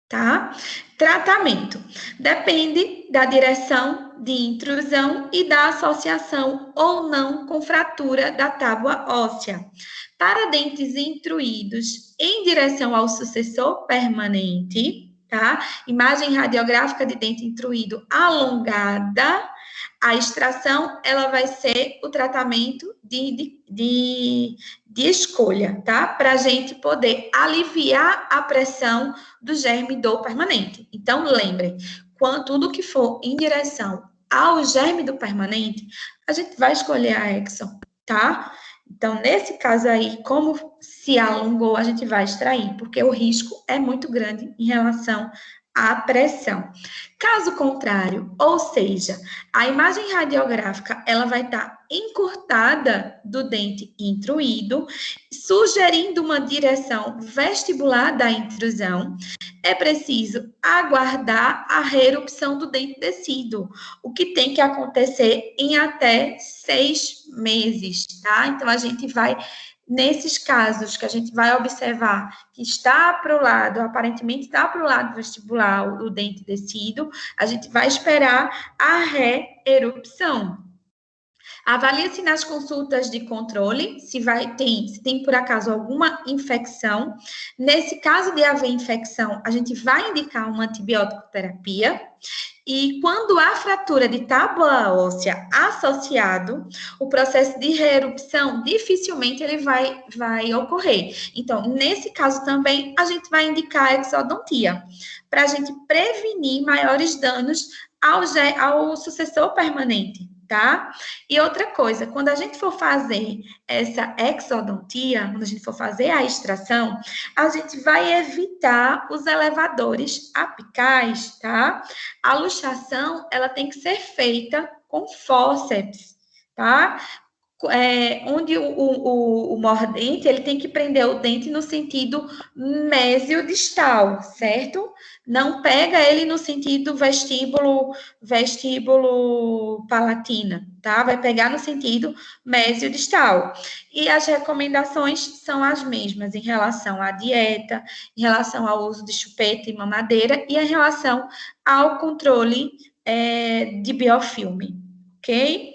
Tá? Tratamento. Depende da direção de intrusão e da associação ou não com fratura da tábua óssea. Para dentes intruídos em direção ao sucessor permanente, tá? Imagem radiográfica de dente intruído alongada, a extração, ela vai ser o tratamento de escolha, tá? Para a gente poder aliviar a pressão do germe do permanente. Então, lembrem, tudo que for em direção ao germe do permanente, a gente vai escolher a Exxon, tá? Então, nesse caso aí, como se alongou, a gente vai extrair, porque o risco é muito grande em relação à pressão. Caso contrário, ou seja, a imagem radiográfica, ela vai estar encurtada do dente intruído, sugerindo uma direção vestibular da intrusão, é preciso aguardar a reerupção do dente descido, o que tem que acontecer em até 6 meses, tá? Então, a gente vai, nesses casos que a gente vai observar que está para o lado, aparentemente está para o lado vestibular o dente descido, a gente vai esperar a reerupção. Avalia-se nas consultas de controle se tem por acaso alguma infecção. Nesse caso de haver infecção, a gente vai indicar uma antibiótico terapia. E quando há fratura de tábua óssea associado, o processo de reerupção dificilmente ele vai ocorrer. Então, nesse caso também, a gente vai indicar a exodontia, para a gente prevenir maiores danos ao sucessor permanente, tá? E outra coisa, quando a gente for fazer essa exodontia, quando a gente for fazer a extração, a gente vai evitar os elevadores apicais, tá? A luxação, ela tem que ser feita com fórceps, tá? Onde o mordente, ele tem que prender o dente no sentido mesiodistal, certo? Não pega ele no sentido vestíbulo palatina, tá? Vai pegar no sentido mesiodistal. E as recomendações são as mesmas em relação à dieta, em relação ao uso de chupeta e mamadeira e em relação ao controle de biofilme, ok?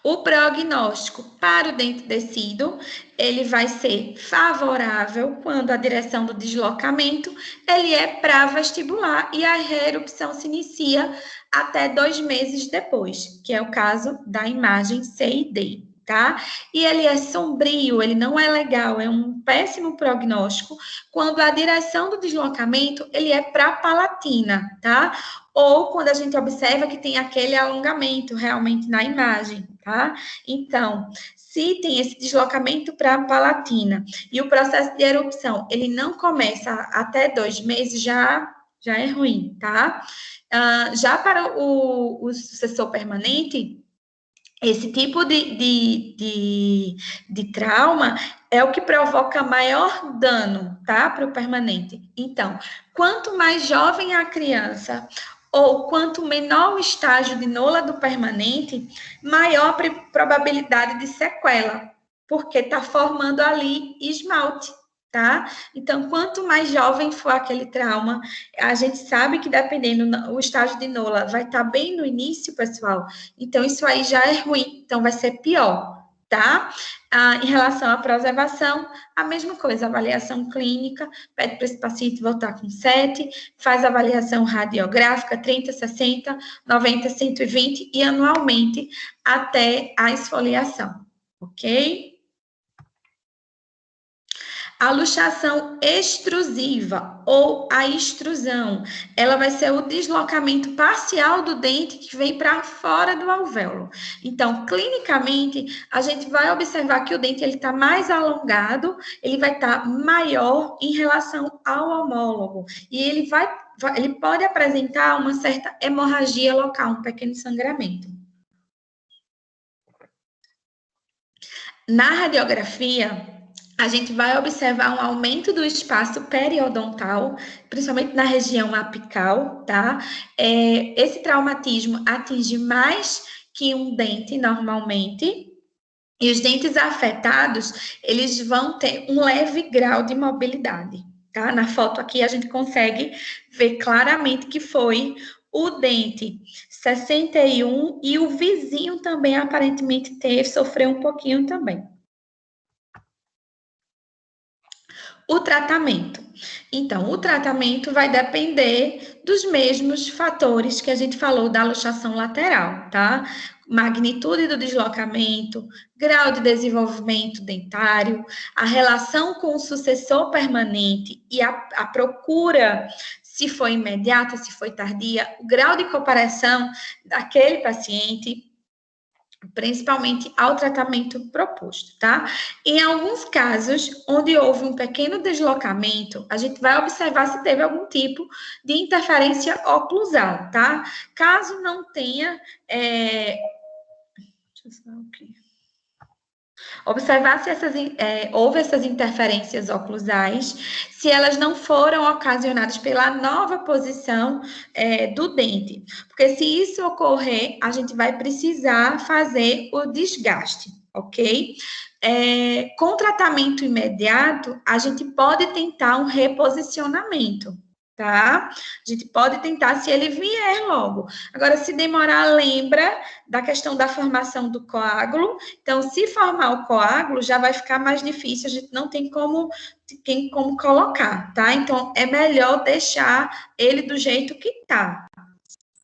O prognóstico para o dente descido, ele vai ser favorável quando a direção do deslocamento, ele é para-vestibular e a reerupção se inicia até 2 meses depois, que é o caso da imagem C e D, tá? E ele é sombrio, ele não é legal, é um péssimo prognóstico quando a direção do deslocamento, ele é para palatina, tá? Ou quando a gente observa que tem aquele alongamento realmente na imagem, tá? Então, se tem esse deslocamento para a palatina e o processo de erupção, ele não começa até 2 meses, já é ruim, tá? Já para o sucessor permanente, esse tipo de trauma é o que provoca maior dano, tá? Para o permanente. Então, quanto mais jovem a criança, ou quanto menor o estágio de nola do permanente, maior a probabilidade de sequela, porque está formando ali esmalte, tá? Então, quanto mais jovem for aquele trauma, a gente sabe que dependendo, o estágio de nola vai estar bem no início, pessoal, então isso aí já é ruim, então vai ser pior, tá? Em relação à preservação, a mesma coisa, avaliação clínica, pede para esse paciente voltar com 7, faz avaliação radiográfica, 30, 60, 90, 120 e anualmente até a esfoliação, ok? A luxação extrusiva ou a extrusão, ela vai ser o deslocamento parcial do dente que vem para fora do alvéolo. Então, clinicamente, a gente vai observar que o dente ele está mais alongado, ele vai estar maior em relação ao homólogo e ele pode apresentar uma certa hemorragia local, um pequeno sangramento. Na radiografia, a gente vai observar um aumento do espaço periodontal, principalmente na região apical, tá? Esse traumatismo atinge mais que um dente normalmente, e os dentes afetados, eles vão ter um leve grau de mobilidade, tá? Na foto aqui a gente consegue ver claramente que foi o dente 61 e o vizinho também aparentemente sofreu um pouquinho também. O tratamento. Então, o tratamento vai depender dos mesmos fatores que a gente falou da luxação lateral, tá? Magnitude do deslocamento, grau de desenvolvimento dentário, a relação com o sucessor permanente e a procura, se foi imediata, se foi tardia, o grau de comparação daquele paciente, principalmente ao tratamento proposto, tá? Em alguns casos, onde houve um pequeno deslocamento, a gente vai observar se teve algum tipo de interferência oclusal, tá? Caso não tenha, deixa eu só aqui. Observar se houve essas interferências oclusais, se elas não foram ocasionadas pela nova posição do dente. Porque se isso ocorrer, a gente vai precisar fazer o desgaste, ok? Com tratamento imediato, a gente pode tentar um reposicionamento, tá? A gente pode tentar se ele vier logo. Agora, se demorar, lembra da questão da formação do coágulo. Então, se formar o coágulo, já vai ficar mais difícil, a gente não tem como colocar, tá? Então, é melhor deixar ele do jeito que tá,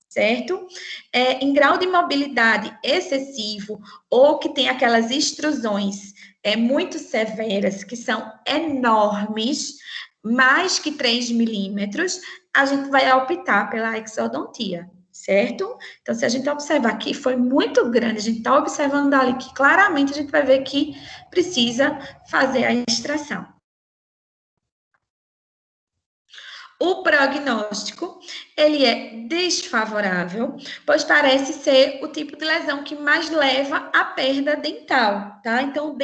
certo? Em grau de mobilidade excessivo ou que tem aquelas extrusões muito severas, que são enormes, mais que 3 milímetros, a gente vai optar pela exodontia, certo? Então, se a gente observar aqui, foi muito grande, a gente está observando ali que claramente a gente vai ver que precisa fazer a extração. O prognóstico, ele é desfavorável, pois parece ser o tipo de lesão que mais leva à perda dental, tá? Então,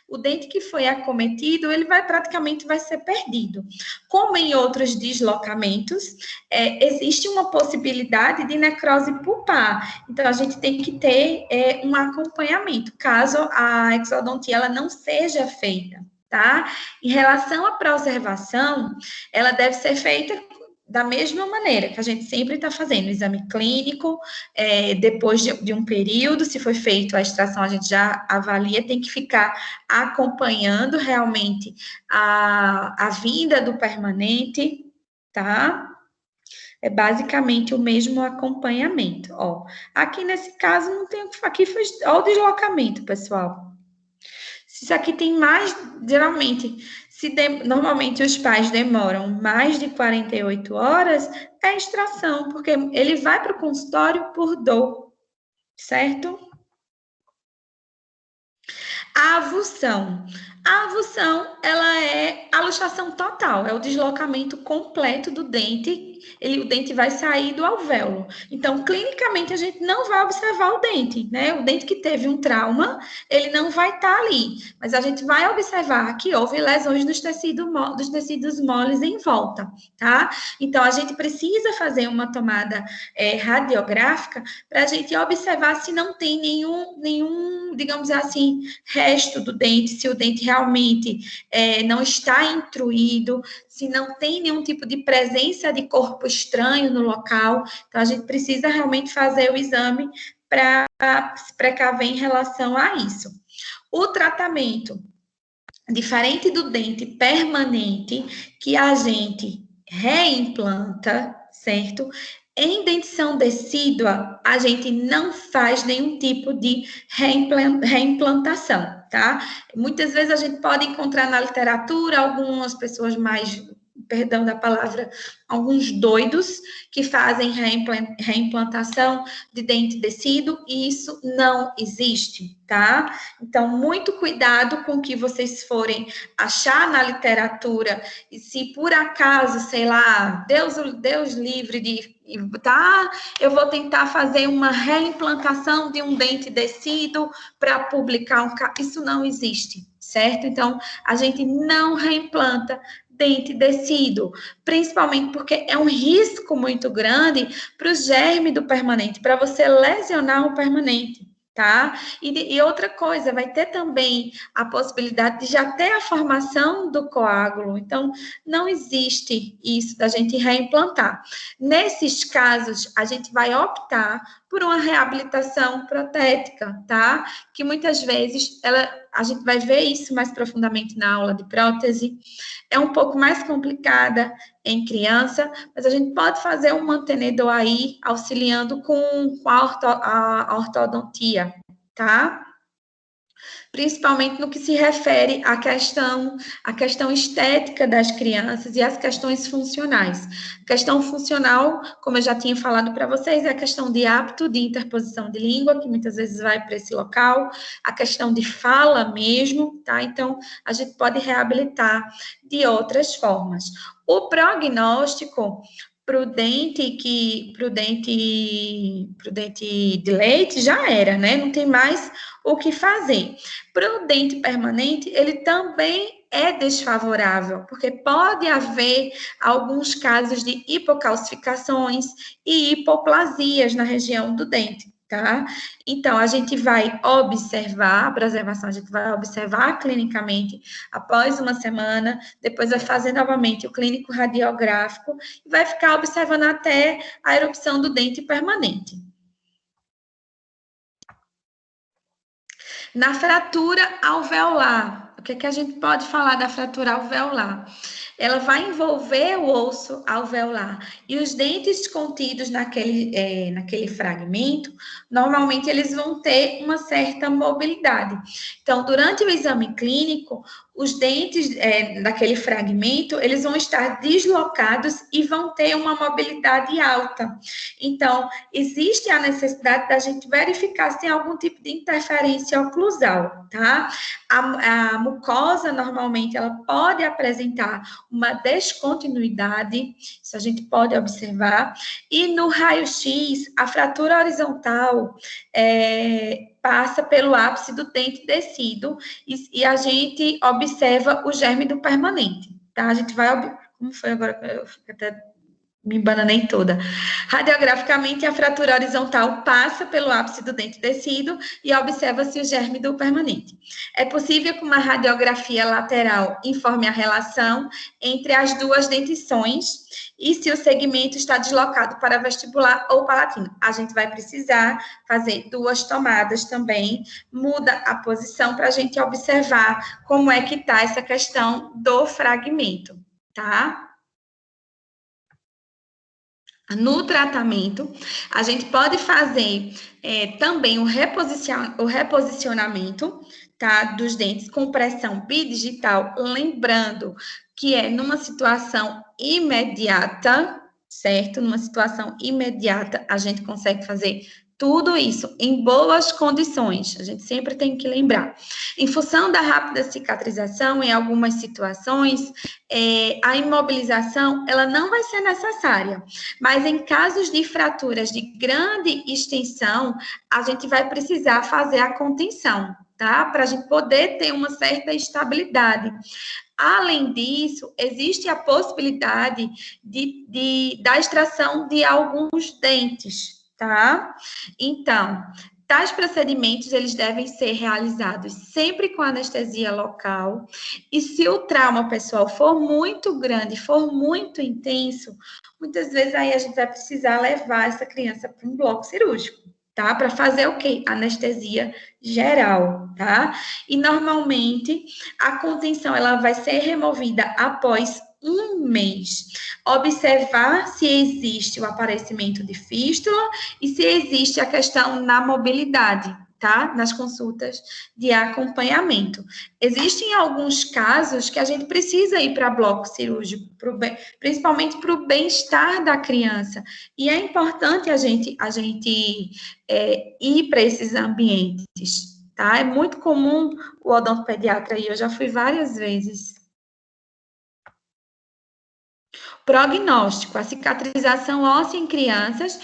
o dente que foi acometido, ele praticamente vai ser perdido. Como em outros deslocamentos, existe uma possibilidade de necrose pulpar. Então, a gente tem que ter um acompanhamento, caso a exodontia ela não seja feita. Tá? Em relação à preservação, ela deve ser feita da mesma maneira que a gente sempre está fazendo, exame clínico, depois de um período, se foi feita a extração, a gente já avalia, tem que ficar acompanhando realmente a vinda do permanente, tá? É basicamente o mesmo acompanhamento, ó. Aqui nesse caso, não tem o que falar, aqui foi ó, o deslocamento, pessoal. Isso aqui tem mais, geralmente, normalmente os pais demoram mais de 48 horas, é extração, porque ele vai para o consultório por dor, certo? A avulsão. A avulsão, ela é a luxação total, é o deslocamento completo do dente, o dente vai sair do alvéolo. Então, clinicamente, a gente não vai observar o dente, né? O dente que teve um trauma, ele não vai estar ali, mas a gente vai observar que houve lesões dos tecidos moles em volta, tá? Então, a gente precisa fazer uma tomada radiográfica para a gente observar se não tem nenhum, digamos assim, resto do dente, se o dente realmente não está intruído, se não tem nenhum tipo de presença de corpo estranho no local. Então, a gente precisa realmente fazer o exame para se precaver em relação a isso. O tratamento, diferente do dente permanente, que a gente reimplanta, certo? Em dentição decídua, a gente não faz nenhum tipo de reimplantação, tá? Muitas vezes a gente pode encontrar na literatura algumas pessoas mais, perdão da palavra, alguns doidos que fazem reimplantação de dente decíduo e isso não existe, tá? Então, muito cuidado com o que vocês forem achar na literatura e se por acaso, sei lá, Deus livre de tá, eu vou tentar fazer uma reimplantação de um dente decíduo para publicar isso não existe, certo? Então, a gente não reimplanta dente decíduo, principalmente porque é um risco muito grande para o germe do permanente, para você lesionar o permanente, tá? E outra coisa, vai ter também a possibilidade de já ter a formação do coágulo, então não existe isso da gente reimplantar. Nesses casos, a gente vai optar por uma reabilitação protética, tá? Que muitas vezes a gente vai ver isso mais profundamente na aula de prótese. É um pouco mais complicada em criança, mas a gente pode fazer um mantenedor aí, auxiliando com a ortodontia, tá? Principalmente no que se refere à questão estética das crianças e às questões funcionais. A questão funcional, como eu já tinha falado para vocês, é a questão de hábito de interposição de língua, que muitas vezes vai para esse local, a questão de fala mesmo, tá? Então, a gente pode reabilitar de outras formas. O prognóstico para o dente de leite já era, né? Não tem mais o que fazer. Para o dente permanente, ele também é desfavorável, porque pode haver alguns casos de hipocalcificações e hipoplasias na região do dente, tá? Então, a gente vai observar a preservação, a gente vai observar clinicamente após uma semana, depois vai fazer novamente o clínico radiográfico e vai ficar observando até a erupção do dente permanente. Na fratura alveolar, o que é que a gente pode falar da fratura alveolar? Ela vai envolver o osso alveolar e os dentes contidos naquele fragmento, normalmente eles vão ter uma certa mobilidade. Então, durante o exame clínico, os dentes daquele fragmento, eles vão estar deslocados e vão ter uma mobilidade alta. Então, existe a necessidade da gente verificar se tem algum tipo de interferência oclusal, tá? A mucosa, normalmente, ela pode apresentar uma descontinuidade, isso a gente pode observar, e no raio-x, a fratura horizontal passa pelo ápice do dente descido e a gente observa o germe do permanente, tá? A gente vai... Como foi agora? Eu até me embananei toda. Radiograficamente, a fratura horizontal passa pelo ápice do dente descido e observa-se o germe do permanente. É possível que uma radiografia lateral informe a relação entre as duas dentições e se o segmento está deslocado para vestibular ou palatino. A gente vai precisar fazer 2 tomadas também, muda a posição para a gente observar como é que está essa questão do fragmento, tá? No tratamento, a gente pode fazer também o reposicionamento, tá, dos dentes com pressão bidigital, lembrando que é numa situação imediata, certo? Numa situação imediata, a gente consegue fazer tudo isso em boas condições, a gente sempre tem que lembrar. Em função da rápida cicatrização, em algumas situações, a imobilização, ela não vai ser necessária, mas em casos de fraturas de grande extensão, a gente vai precisar fazer a contenção, tá? Para a gente poder ter uma certa estabilidade. Além disso, existe a possibilidade da extração de alguns dentes, tá? Então, tais procedimentos, eles devem ser realizados sempre com anestesia local, e se o trauma pessoal for muito grande, for muito intenso, muitas vezes aí a gente vai precisar levar essa criança para um bloco cirúrgico, tá? Para fazer o quê? Anestesia geral, tá? E normalmente a contenção ela vai ser removida após 1 mês. Observar se existe o aparecimento de fístula e se existe a questão na mobilidade, tá? Nas consultas de acompanhamento. Existem alguns casos que a gente precisa ir para bloco cirúrgico, principalmente para o bem-estar da criança. E é importante a gente ir para esses ambientes, tá? É muito comum o odontopediatra ir, eu já fui várias vezes. Prognóstico, a cicatrização óssea em crianças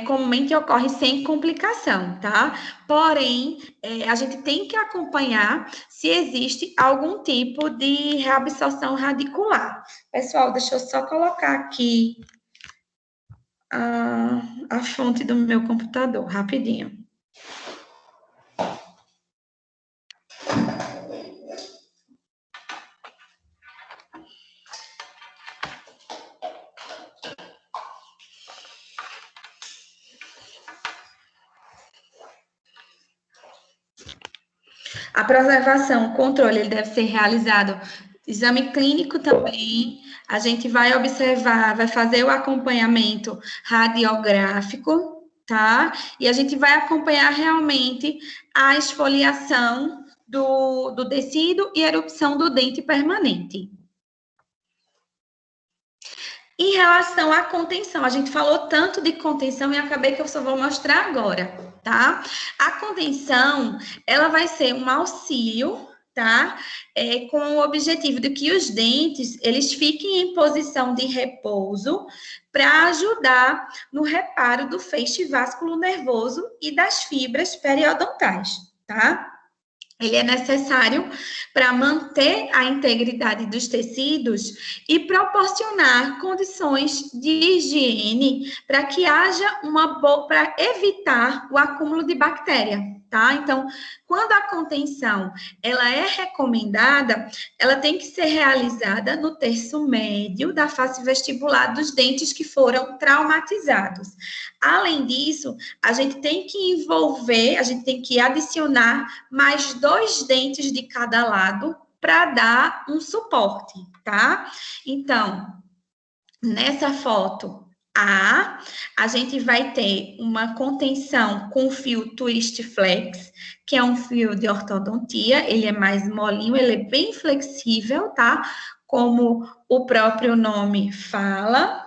comumente ocorre sem complicação, tá? Porém, a gente tem que acompanhar se existe algum tipo de reabsorção radicular. Pessoal, deixa eu só colocar aqui a fonte do meu computador, rapidinho. A preservação, o controle, ele deve ser realizado. Exame clínico também, a gente vai observar, vai fazer o acompanhamento radiográfico, tá? E a gente vai acompanhar realmente a esfoliação do tecido e erupção do dente permanente. Em relação à contenção, a gente falou tanto de contenção e acabei que eu só vou mostrar agora, tá? A contenção, ela vai ser um auxílio, tá? Com o objetivo de que os dentes, eles fiquem em posição de repouso para ajudar no reparo do feixe vasculo nervoso e das fibras periodontais, tá? Ele é necessário para manter a integridade dos tecidos e proporcionar condições de higiene para que haja uma boa, para evitar o acúmulo de bactéria, tá? Então, quando a contenção ela é recomendada, ela tem que ser realizada no terço médio da face vestibular dos dentes que foram traumatizados. Além disso, a gente tem que envolver, a gente tem que adicionar mais 2 dentes de cada lado para dar um suporte, tá? Então, nessa foto a gente vai ter uma contenção com fio Twist Flex, que é um fio de ortodontia, ele é mais molinho, ele é bem flexível, tá? Como o próprio nome fala.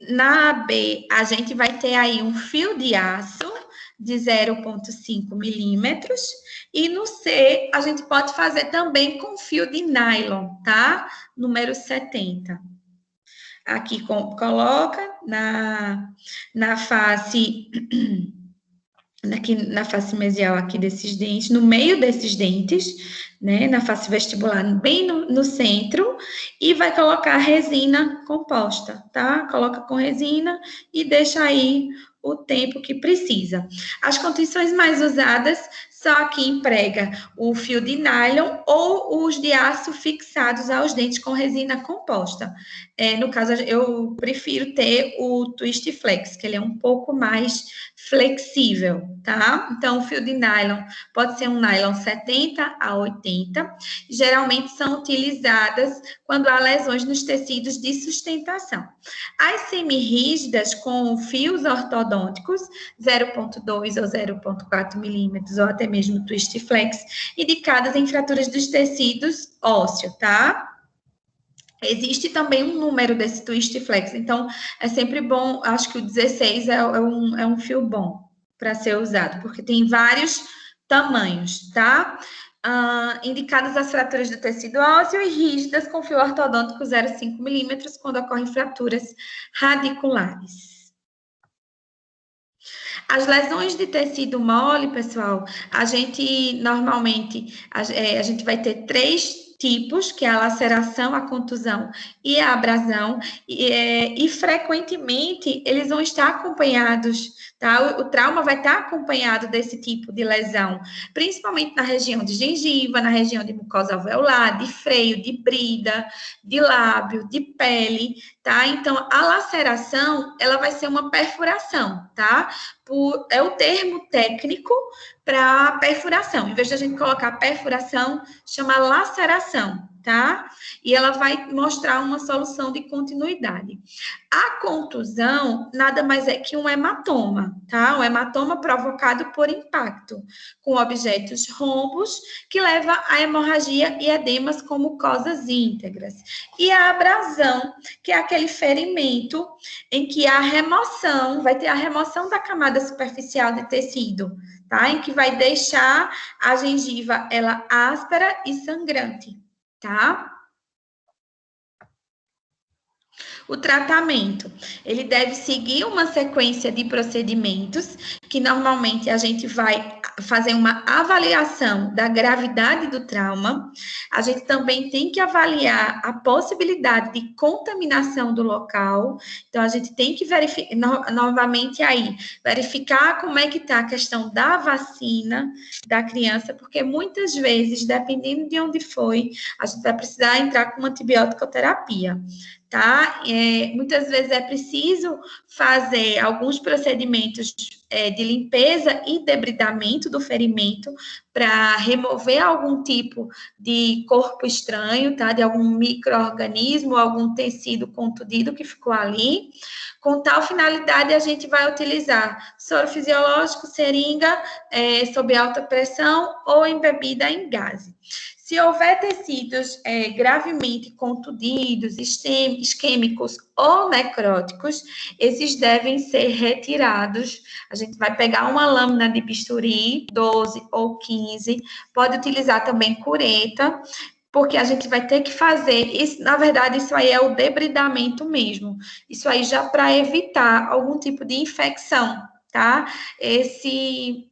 Na B, a gente vai ter aí um fio de aço de 0,5 milímetros. E no C, a gente pode fazer também com fio de nylon, tá? Número 70. Aqui coloca na face, aqui na face mesial aqui desses dentes, no meio desses dentes, né? Na face vestibular, bem no centro, e vai colocar resina composta, tá? Coloca com resina e deixa aí o tempo que precisa. As contenções mais usadas só que emprega o fio de nylon ou os de aço fixados aos dentes com resina composta. No caso, eu prefiro ter o Twist Flex, que ele é um pouco mais flexível, tá? Então, o fio de nylon pode ser um nylon 70 a 80. Geralmente são utilizadas quando há lesões nos tecidos de sustentação. As semirrígidas com fios ortodônticos, 0,2 ou 0,4 milímetros, ou até mesmo Twist Flex, indicadas em fraturas dos tecidos ósseos, tá? Existe também um número desse Twist Flex, então é sempre bom, acho que o 16 é um fio bom para ser usado, porque tem vários tamanhos, tá? Indicadas as fraturas do tecido ósseo e rígidas com fio ortodôntico 0,5 milímetros quando ocorrem fraturas radiculares. As lesões de tecido mole, pessoal, a gente normalmente a gente vai ter 3 tipos, que é a laceração, a contusão e a abrasão, e frequentemente eles vão estar acompanhados, tá? O trauma vai estar acompanhado desse tipo de lesão, principalmente na região de gengiva, na região de mucosa alveolar, de freio, de brida, de lábio, de pele, tá? Então, a laceração, ela vai ser uma perfuração, tá? É o termo técnico para perfuração. Em vez de a gente colocar perfuração, chama laceração, tá? E ela vai mostrar uma solução de continuidade. A contusão nada mais é que um hematoma, tá? Um hematoma provocado por impacto com objetos rombos que leva a hemorragia e edemas com mucosas íntegras. E a abrasão, que é aquele ferimento em que a remoção, vai ter a remoção da camada superficial de tecido, tá? Em que vai deixar a gengiva, ela áspera e sangrante, tá? O tratamento, ele deve seguir uma sequência de procedimentos que normalmente a gente vai fazer uma avaliação da gravidade do trauma. A gente também tem que avaliar a possibilidade de contaminação do local. Então, a gente tem que verificar, novamente aí, verificar como é que está a questão da vacina da criança, porque muitas vezes, dependendo de onde foi, a gente vai precisar entrar com uma antibiótico-terapia. Tá? Muitas vezes é preciso fazer alguns procedimentos de limpeza e debridamento do ferimento para remover algum tipo de corpo estranho, tá? De algum micro-organismo, algum tecido contundido que ficou ali. Com tal finalidade, a gente vai utilizar soro fisiológico, seringa, sob alta pressão ou embebida em gase. Se houver tecidos gravemente contundidos, isquêmicos ou necróticos, esses devem ser retirados. A gente vai pegar uma lâmina de bisturi, 12 ou 15, pode utilizar também cureta, porque a gente vai ter que fazer, isso, na verdade, isso aí é o debridamento mesmo. Isso aí já para evitar algum tipo de infecção, tá? Esse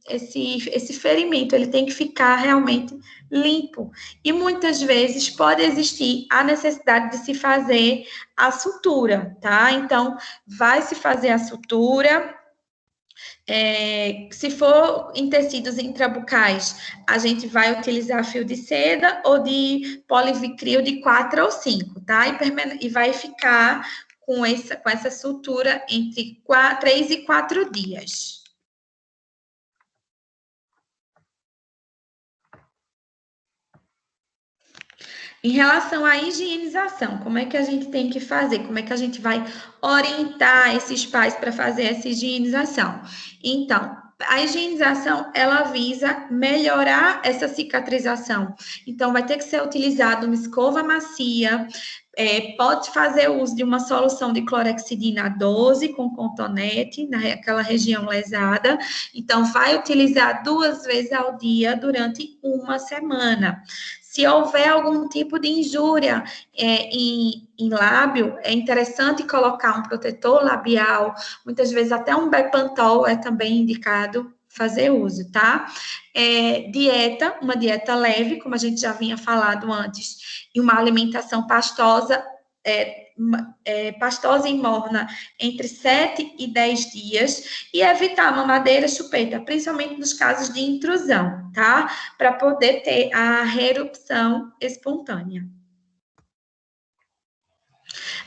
ferimento, ele tem que ficar realmente limpo. E muitas vezes pode existir a necessidade de se fazer a sutura, tá? Então, vai se fazer a sutura. Se for em tecidos intrabucais, a gente vai utilizar fio de seda ou de polivicril de 4 ou 5, tá? E vai ficar com essa sutura entre 3 e 4 dias. Em relação à higienização, como é que a gente tem que fazer? Como é que a gente vai orientar esses pais para fazer essa higienização? Então, a higienização, ela visa melhorar essa cicatrização. Então, vai ter que ser utilizado uma escova macia, pode fazer uso de uma solução de clorexidina 12 com cotonete, naquela região lesada. Então, vai utilizar 2 vezes ao dia durante uma semana. Se houver algum tipo de injúria em lábio, é interessante colocar um protetor labial, muitas vezes até um Bepantol é também indicado fazer uso, tá? Dieta, uma dieta leve, como a gente já vinha falado antes, e uma alimentação pastosa, pastosa e morna entre 7 e 10 dias, e evitar mamadeira, chupeta, principalmente nos casos de intrusão, tá? Para poder ter a reerupção espontânea.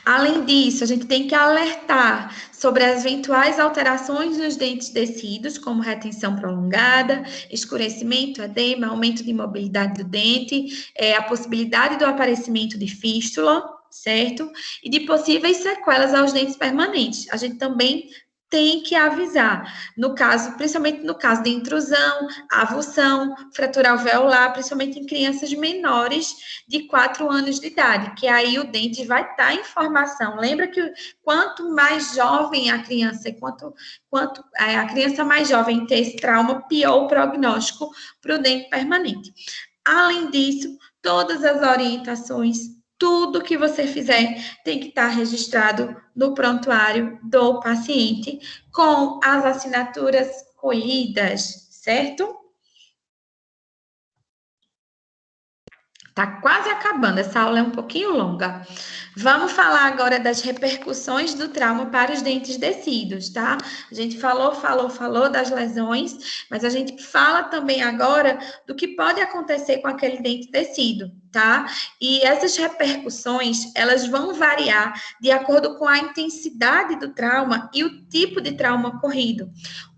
Além disso, a gente tem que alertar sobre as eventuais alterações nos dentes descidos, como retenção prolongada, escurecimento, edema, aumento de mobilidade do dente, a possibilidade do aparecimento de fístula, certo? E de possíveis sequelas aos dentes permanentes. A gente também tem que avisar, no caso, principalmente no caso de intrusão, avulsão, fratura alveolar, principalmente em crianças menores de 4 anos de idade, que aí o dente vai estar em formação. Lembra que quanto mais jovem a criança, quanto a criança mais jovem ter esse trauma, pior o prognóstico para o dente permanente. Além disso, todas as orientações, tudo que você fizer tem que estar registrado no prontuário do paciente com as assinaturas colhidas, certo? Tá quase acabando, essa aula é um pouquinho longa. Vamos falar agora das repercussões do trauma para os dentes descidos, tá? A gente falou das lesões, mas a gente fala também agora do que pode acontecer com aquele dente descido, tá? E essas repercussões, elas vão variar de acordo com a intensidade do trauma e o tipo de trauma ocorrido.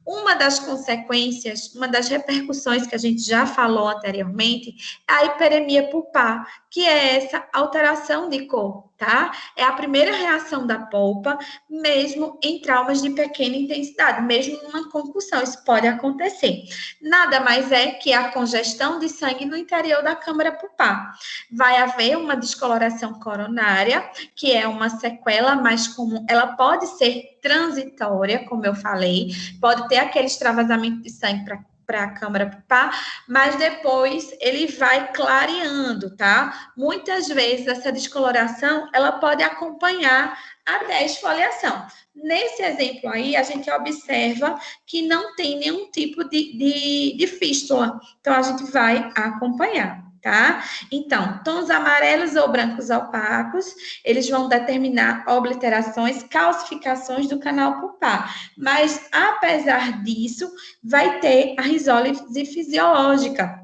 Uma das consequências, uma das repercussões que a gente já falou anteriormente, é a hiperemia pulpar, que é essa alteração de cor, tá? É a primeira reação da polpa, mesmo em traumas de pequena intensidade, mesmo numa concussão, isso pode acontecer. Nada mais é que a congestão de sangue no interior da câmara pulpar. Vai haver uma descoloração coronária, que é uma sequela mais comum, ela pode ser transitória, como eu falei, pode ter aquele extravasamento de sangue para a câmara pulpar, mas depois ele vai clareando, tá? Muitas vezes essa descoloração, ela pode acompanhar até a esfoliação. Nesse exemplo aí, a gente observa que não tem nenhum tipo de fístula, então a gente vai acompanhar, tá? Então, tons amarelos ou brancos opacos, eles vão determinar obliterações, calcificações do canal pulpar. Mas, apesar disso, vai ter a risólise fisiológica.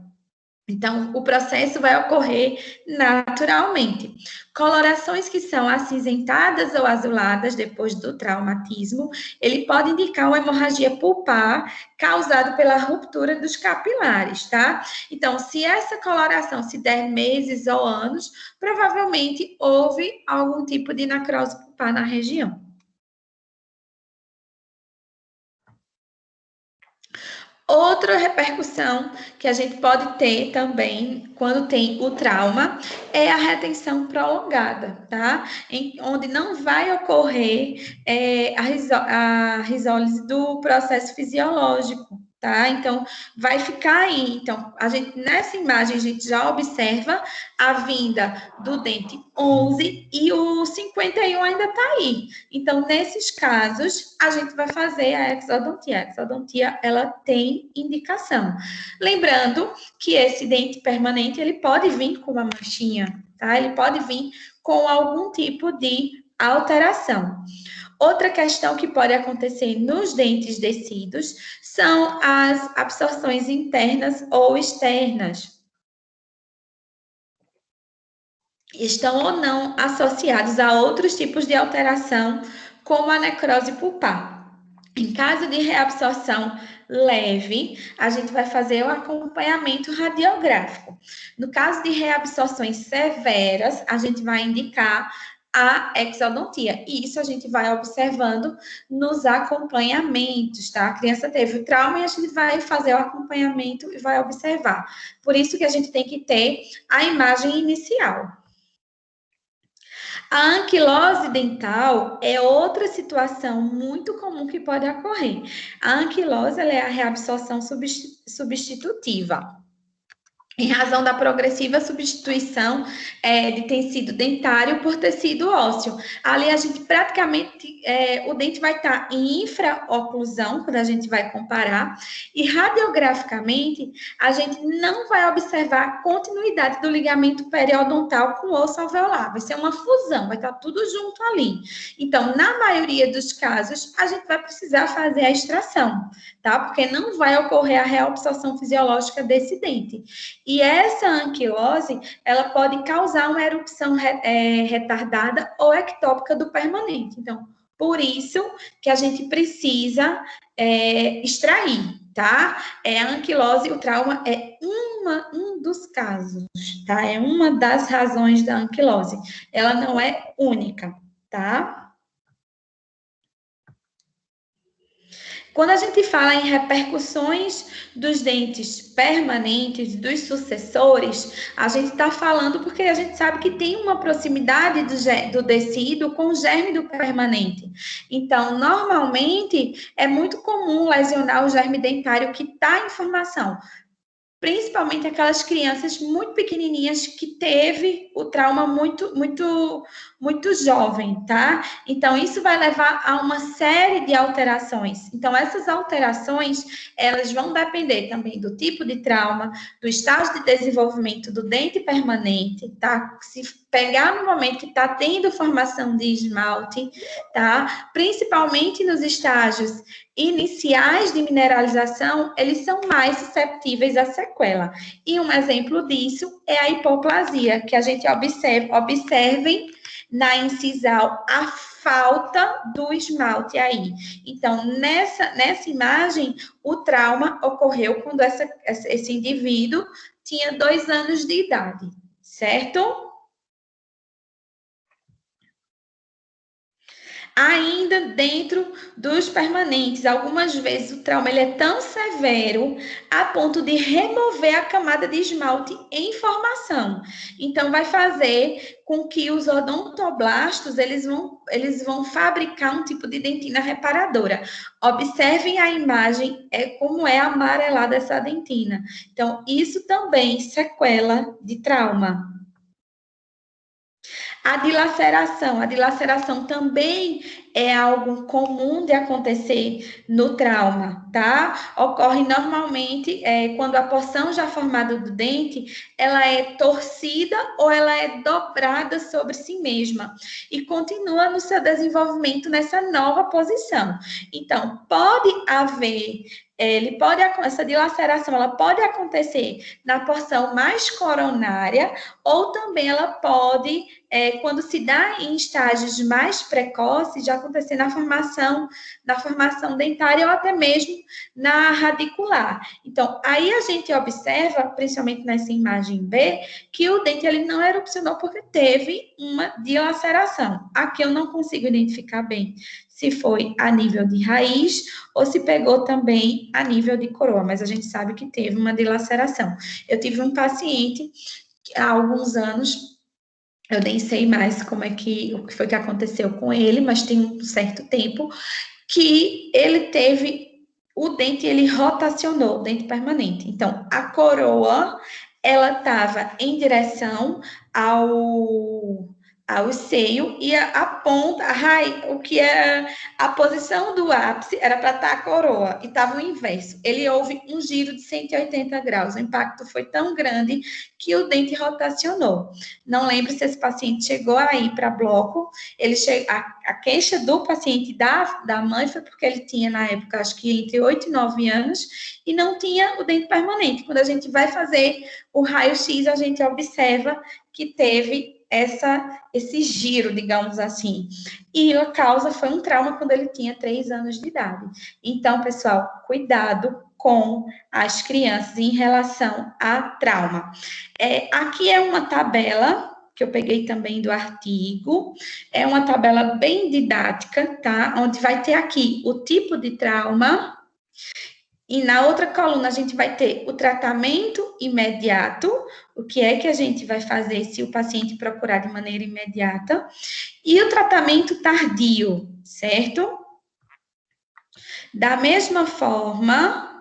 Então, o processo vai ocorrer naturalmente. Colorações que são acinzentadas ou azuladas depois do traumatismo, ele pode indicar uma hemorragia pulpar causada pela ruptura dos capilares, tá? Então, se essa coloração se der meses ou anos, provavelmente houve algum tipo de necrose pulpar na região. Outra repercussão que a gente pode ter também quando tem o trauma é a retenção prolongada, tá? Onde não vai ocorrer a risólise do processo fisiológico, tá? Então, vai ficar aí. Então, nessa imagem, a gente já observa a vinda do dente 11 e o 51 ainda está aí. Então, nesses casos, a gente vai fazer a exodontia. A exodontia, ela tem indicação. Lembrando que esse dente permanente, ele pode vir com uma manchinha, tá? Ele pode vir com algum tipo de alteração. Outra questão que pode acontecer nos dentes descidos são as absorções internas ou externas. Estão ou não associados a outros tipos de alteração, como a necrose pulpar. Em caso de reabsorção leve, a gente vai fazer o acompanhamento radiográfico. No caso de reabsorções severas, a gente vai indicar a exodontia. E isso a gente vai observando nos acompanhamentos, tá? A criança teve o trauma e a gente vai fazer o acompanhamento e vai observar. Por isso que a gente tem que ter a imagem inicial. A anquilose dental é outra situação muito comum que pode ocorrer. A anquilose ela é a reabsorção substitutiva. Em razão da progressiva substituição de tecido dentário por tecido ósseo. Ali a gente praticamente, o dente vai estar em infraoclusão, quando a gente vai comparar, e radiograficamente a gente não vai observar a continuidade do ligamento periodontal com o osso alveolar. Vai ser uma fusão, vai estar tudo junto ali. Então, na maioria dos casos, a gente vai precisar fazer a extração, tá? Porque não vai ocorrer a reabsorção fisiológica desse dente. E essa anquilose, ela pode causar uma erupção retardada ou ectópica do permanente. Então, por isso que a gente precisa extrair, tá? A anquilose, o trauma é um dos casos, tá? É uma das razões da anquilose. Ela não é única, tá? Quando a gente fala em repercussões dos dentes permanentes, dos sucessores, a gente está falando porque a gente sabe que tem uma proximidade do tecido com o germe do permanente. Então, normalmente, é muito comum lesionar o germe dentário que está em formação. Principalmente aquelas crianças muito pequenininhas que teve o trauma muito jovem, tá? Então, isso vai levar a uma série de alterações. Então, essas alterações, elas vão depender também do tipo de trauma, do estágio de desenvolvimento do dente permanente, tá? Se pegar no momento que está tendo formação de esmalte, tá? Principalmente nos estágios iniciais de mineralização, eles são mais susceptíveis à sequela. E um exemplo disso é a hipoplasia, que a gente observem na incisal a falta do esmalte aí. Então, nessa imagem, o trauma ocorreu quando esse indivíduo tinha 2 anos de idade, certo? Ainda dentro dos permanentes, algumas vezes o trauma ele é tão severo a ponto de remover a camada de esmalte em formação. Então, vai fazer com que os odontoblastos eles vão fabricar um tipo de dentina reparadora. Observem a imagem, como é amarelada essa dentina. Então, isso também sequela de trauma. A dilaceração também é algo comum de acontecer no trauma, tá? Ocorre normalmente quando a porção já formada do dente, ela é torcida ou ela é dobrada sobre si mesma e continua no seu desenvolvimento nessa nova posição. Então, pode haver essa dilaceração, ela pode acontecer na porção mais coronária ou também ela pode quando se dá em estágios mais precoces, já acontecer na formação dentária ou até mesmo na radicular. Então, aí a gente observa, principalmente nessa imagem B, que o dente ele não erupcionou porque teve uma dilaceração. Aqui eu não consigo identificar bem se foi a nível de raiz ou se pegou também a nível de coroa, mas a gente sabe que teve uma dilaceração. Eu tive um paciente há alguns anos, eu nem sei mais o que foi que aconteceu com ele, mas tem um certo tempo que ele teve o dente, ele rotacionou, o dente permanente. Então, a coroa, ela estava em direção ao seio e a ponta, o que era a posição do ápice era para estar a coroa e estava o inverso. Ele houve um giro de 180 graus. O impacto foi tão grande que o dente rotacionou. Não lembro se esse paciente chegou aí para bloco. A queixa do paciente da mãe foi porque ele tinha, na época, acho que entre 8 e 9 anos, e não tinha o dente permanente. Quando a gente vai fazer o raio-x, a gente observa que teve esse giro, digamos assim. E a causa foi um trauma quando ele tinha 3 anos de idade. Então, pessoal, cuidado com as crianças em relação a trauma. Aqui é uma tabela que eu peguei também do artigo, é uma tabela bem didática, tá? Onde vai ter aqui o tipo de trauma, e na outra coluna a gente vai ter o tratamento imediato, o que é que a gente vai fazer se o paciente procurar de maneira imediata, e o tratamento tardio, certo? Da mesma forma,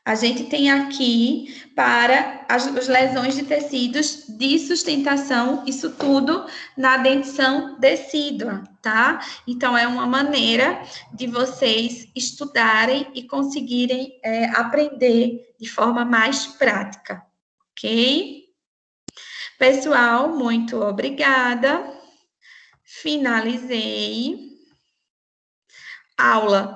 a gente tem aqui para as lesões de tecidos de sustentação, isso tudo na dentição decídua, tá? Então, é uma maneira de vocês estudarem e conseguirem aprender de forma mais prática, ok? Pessoal, muito obrigada. Finalizei. Aula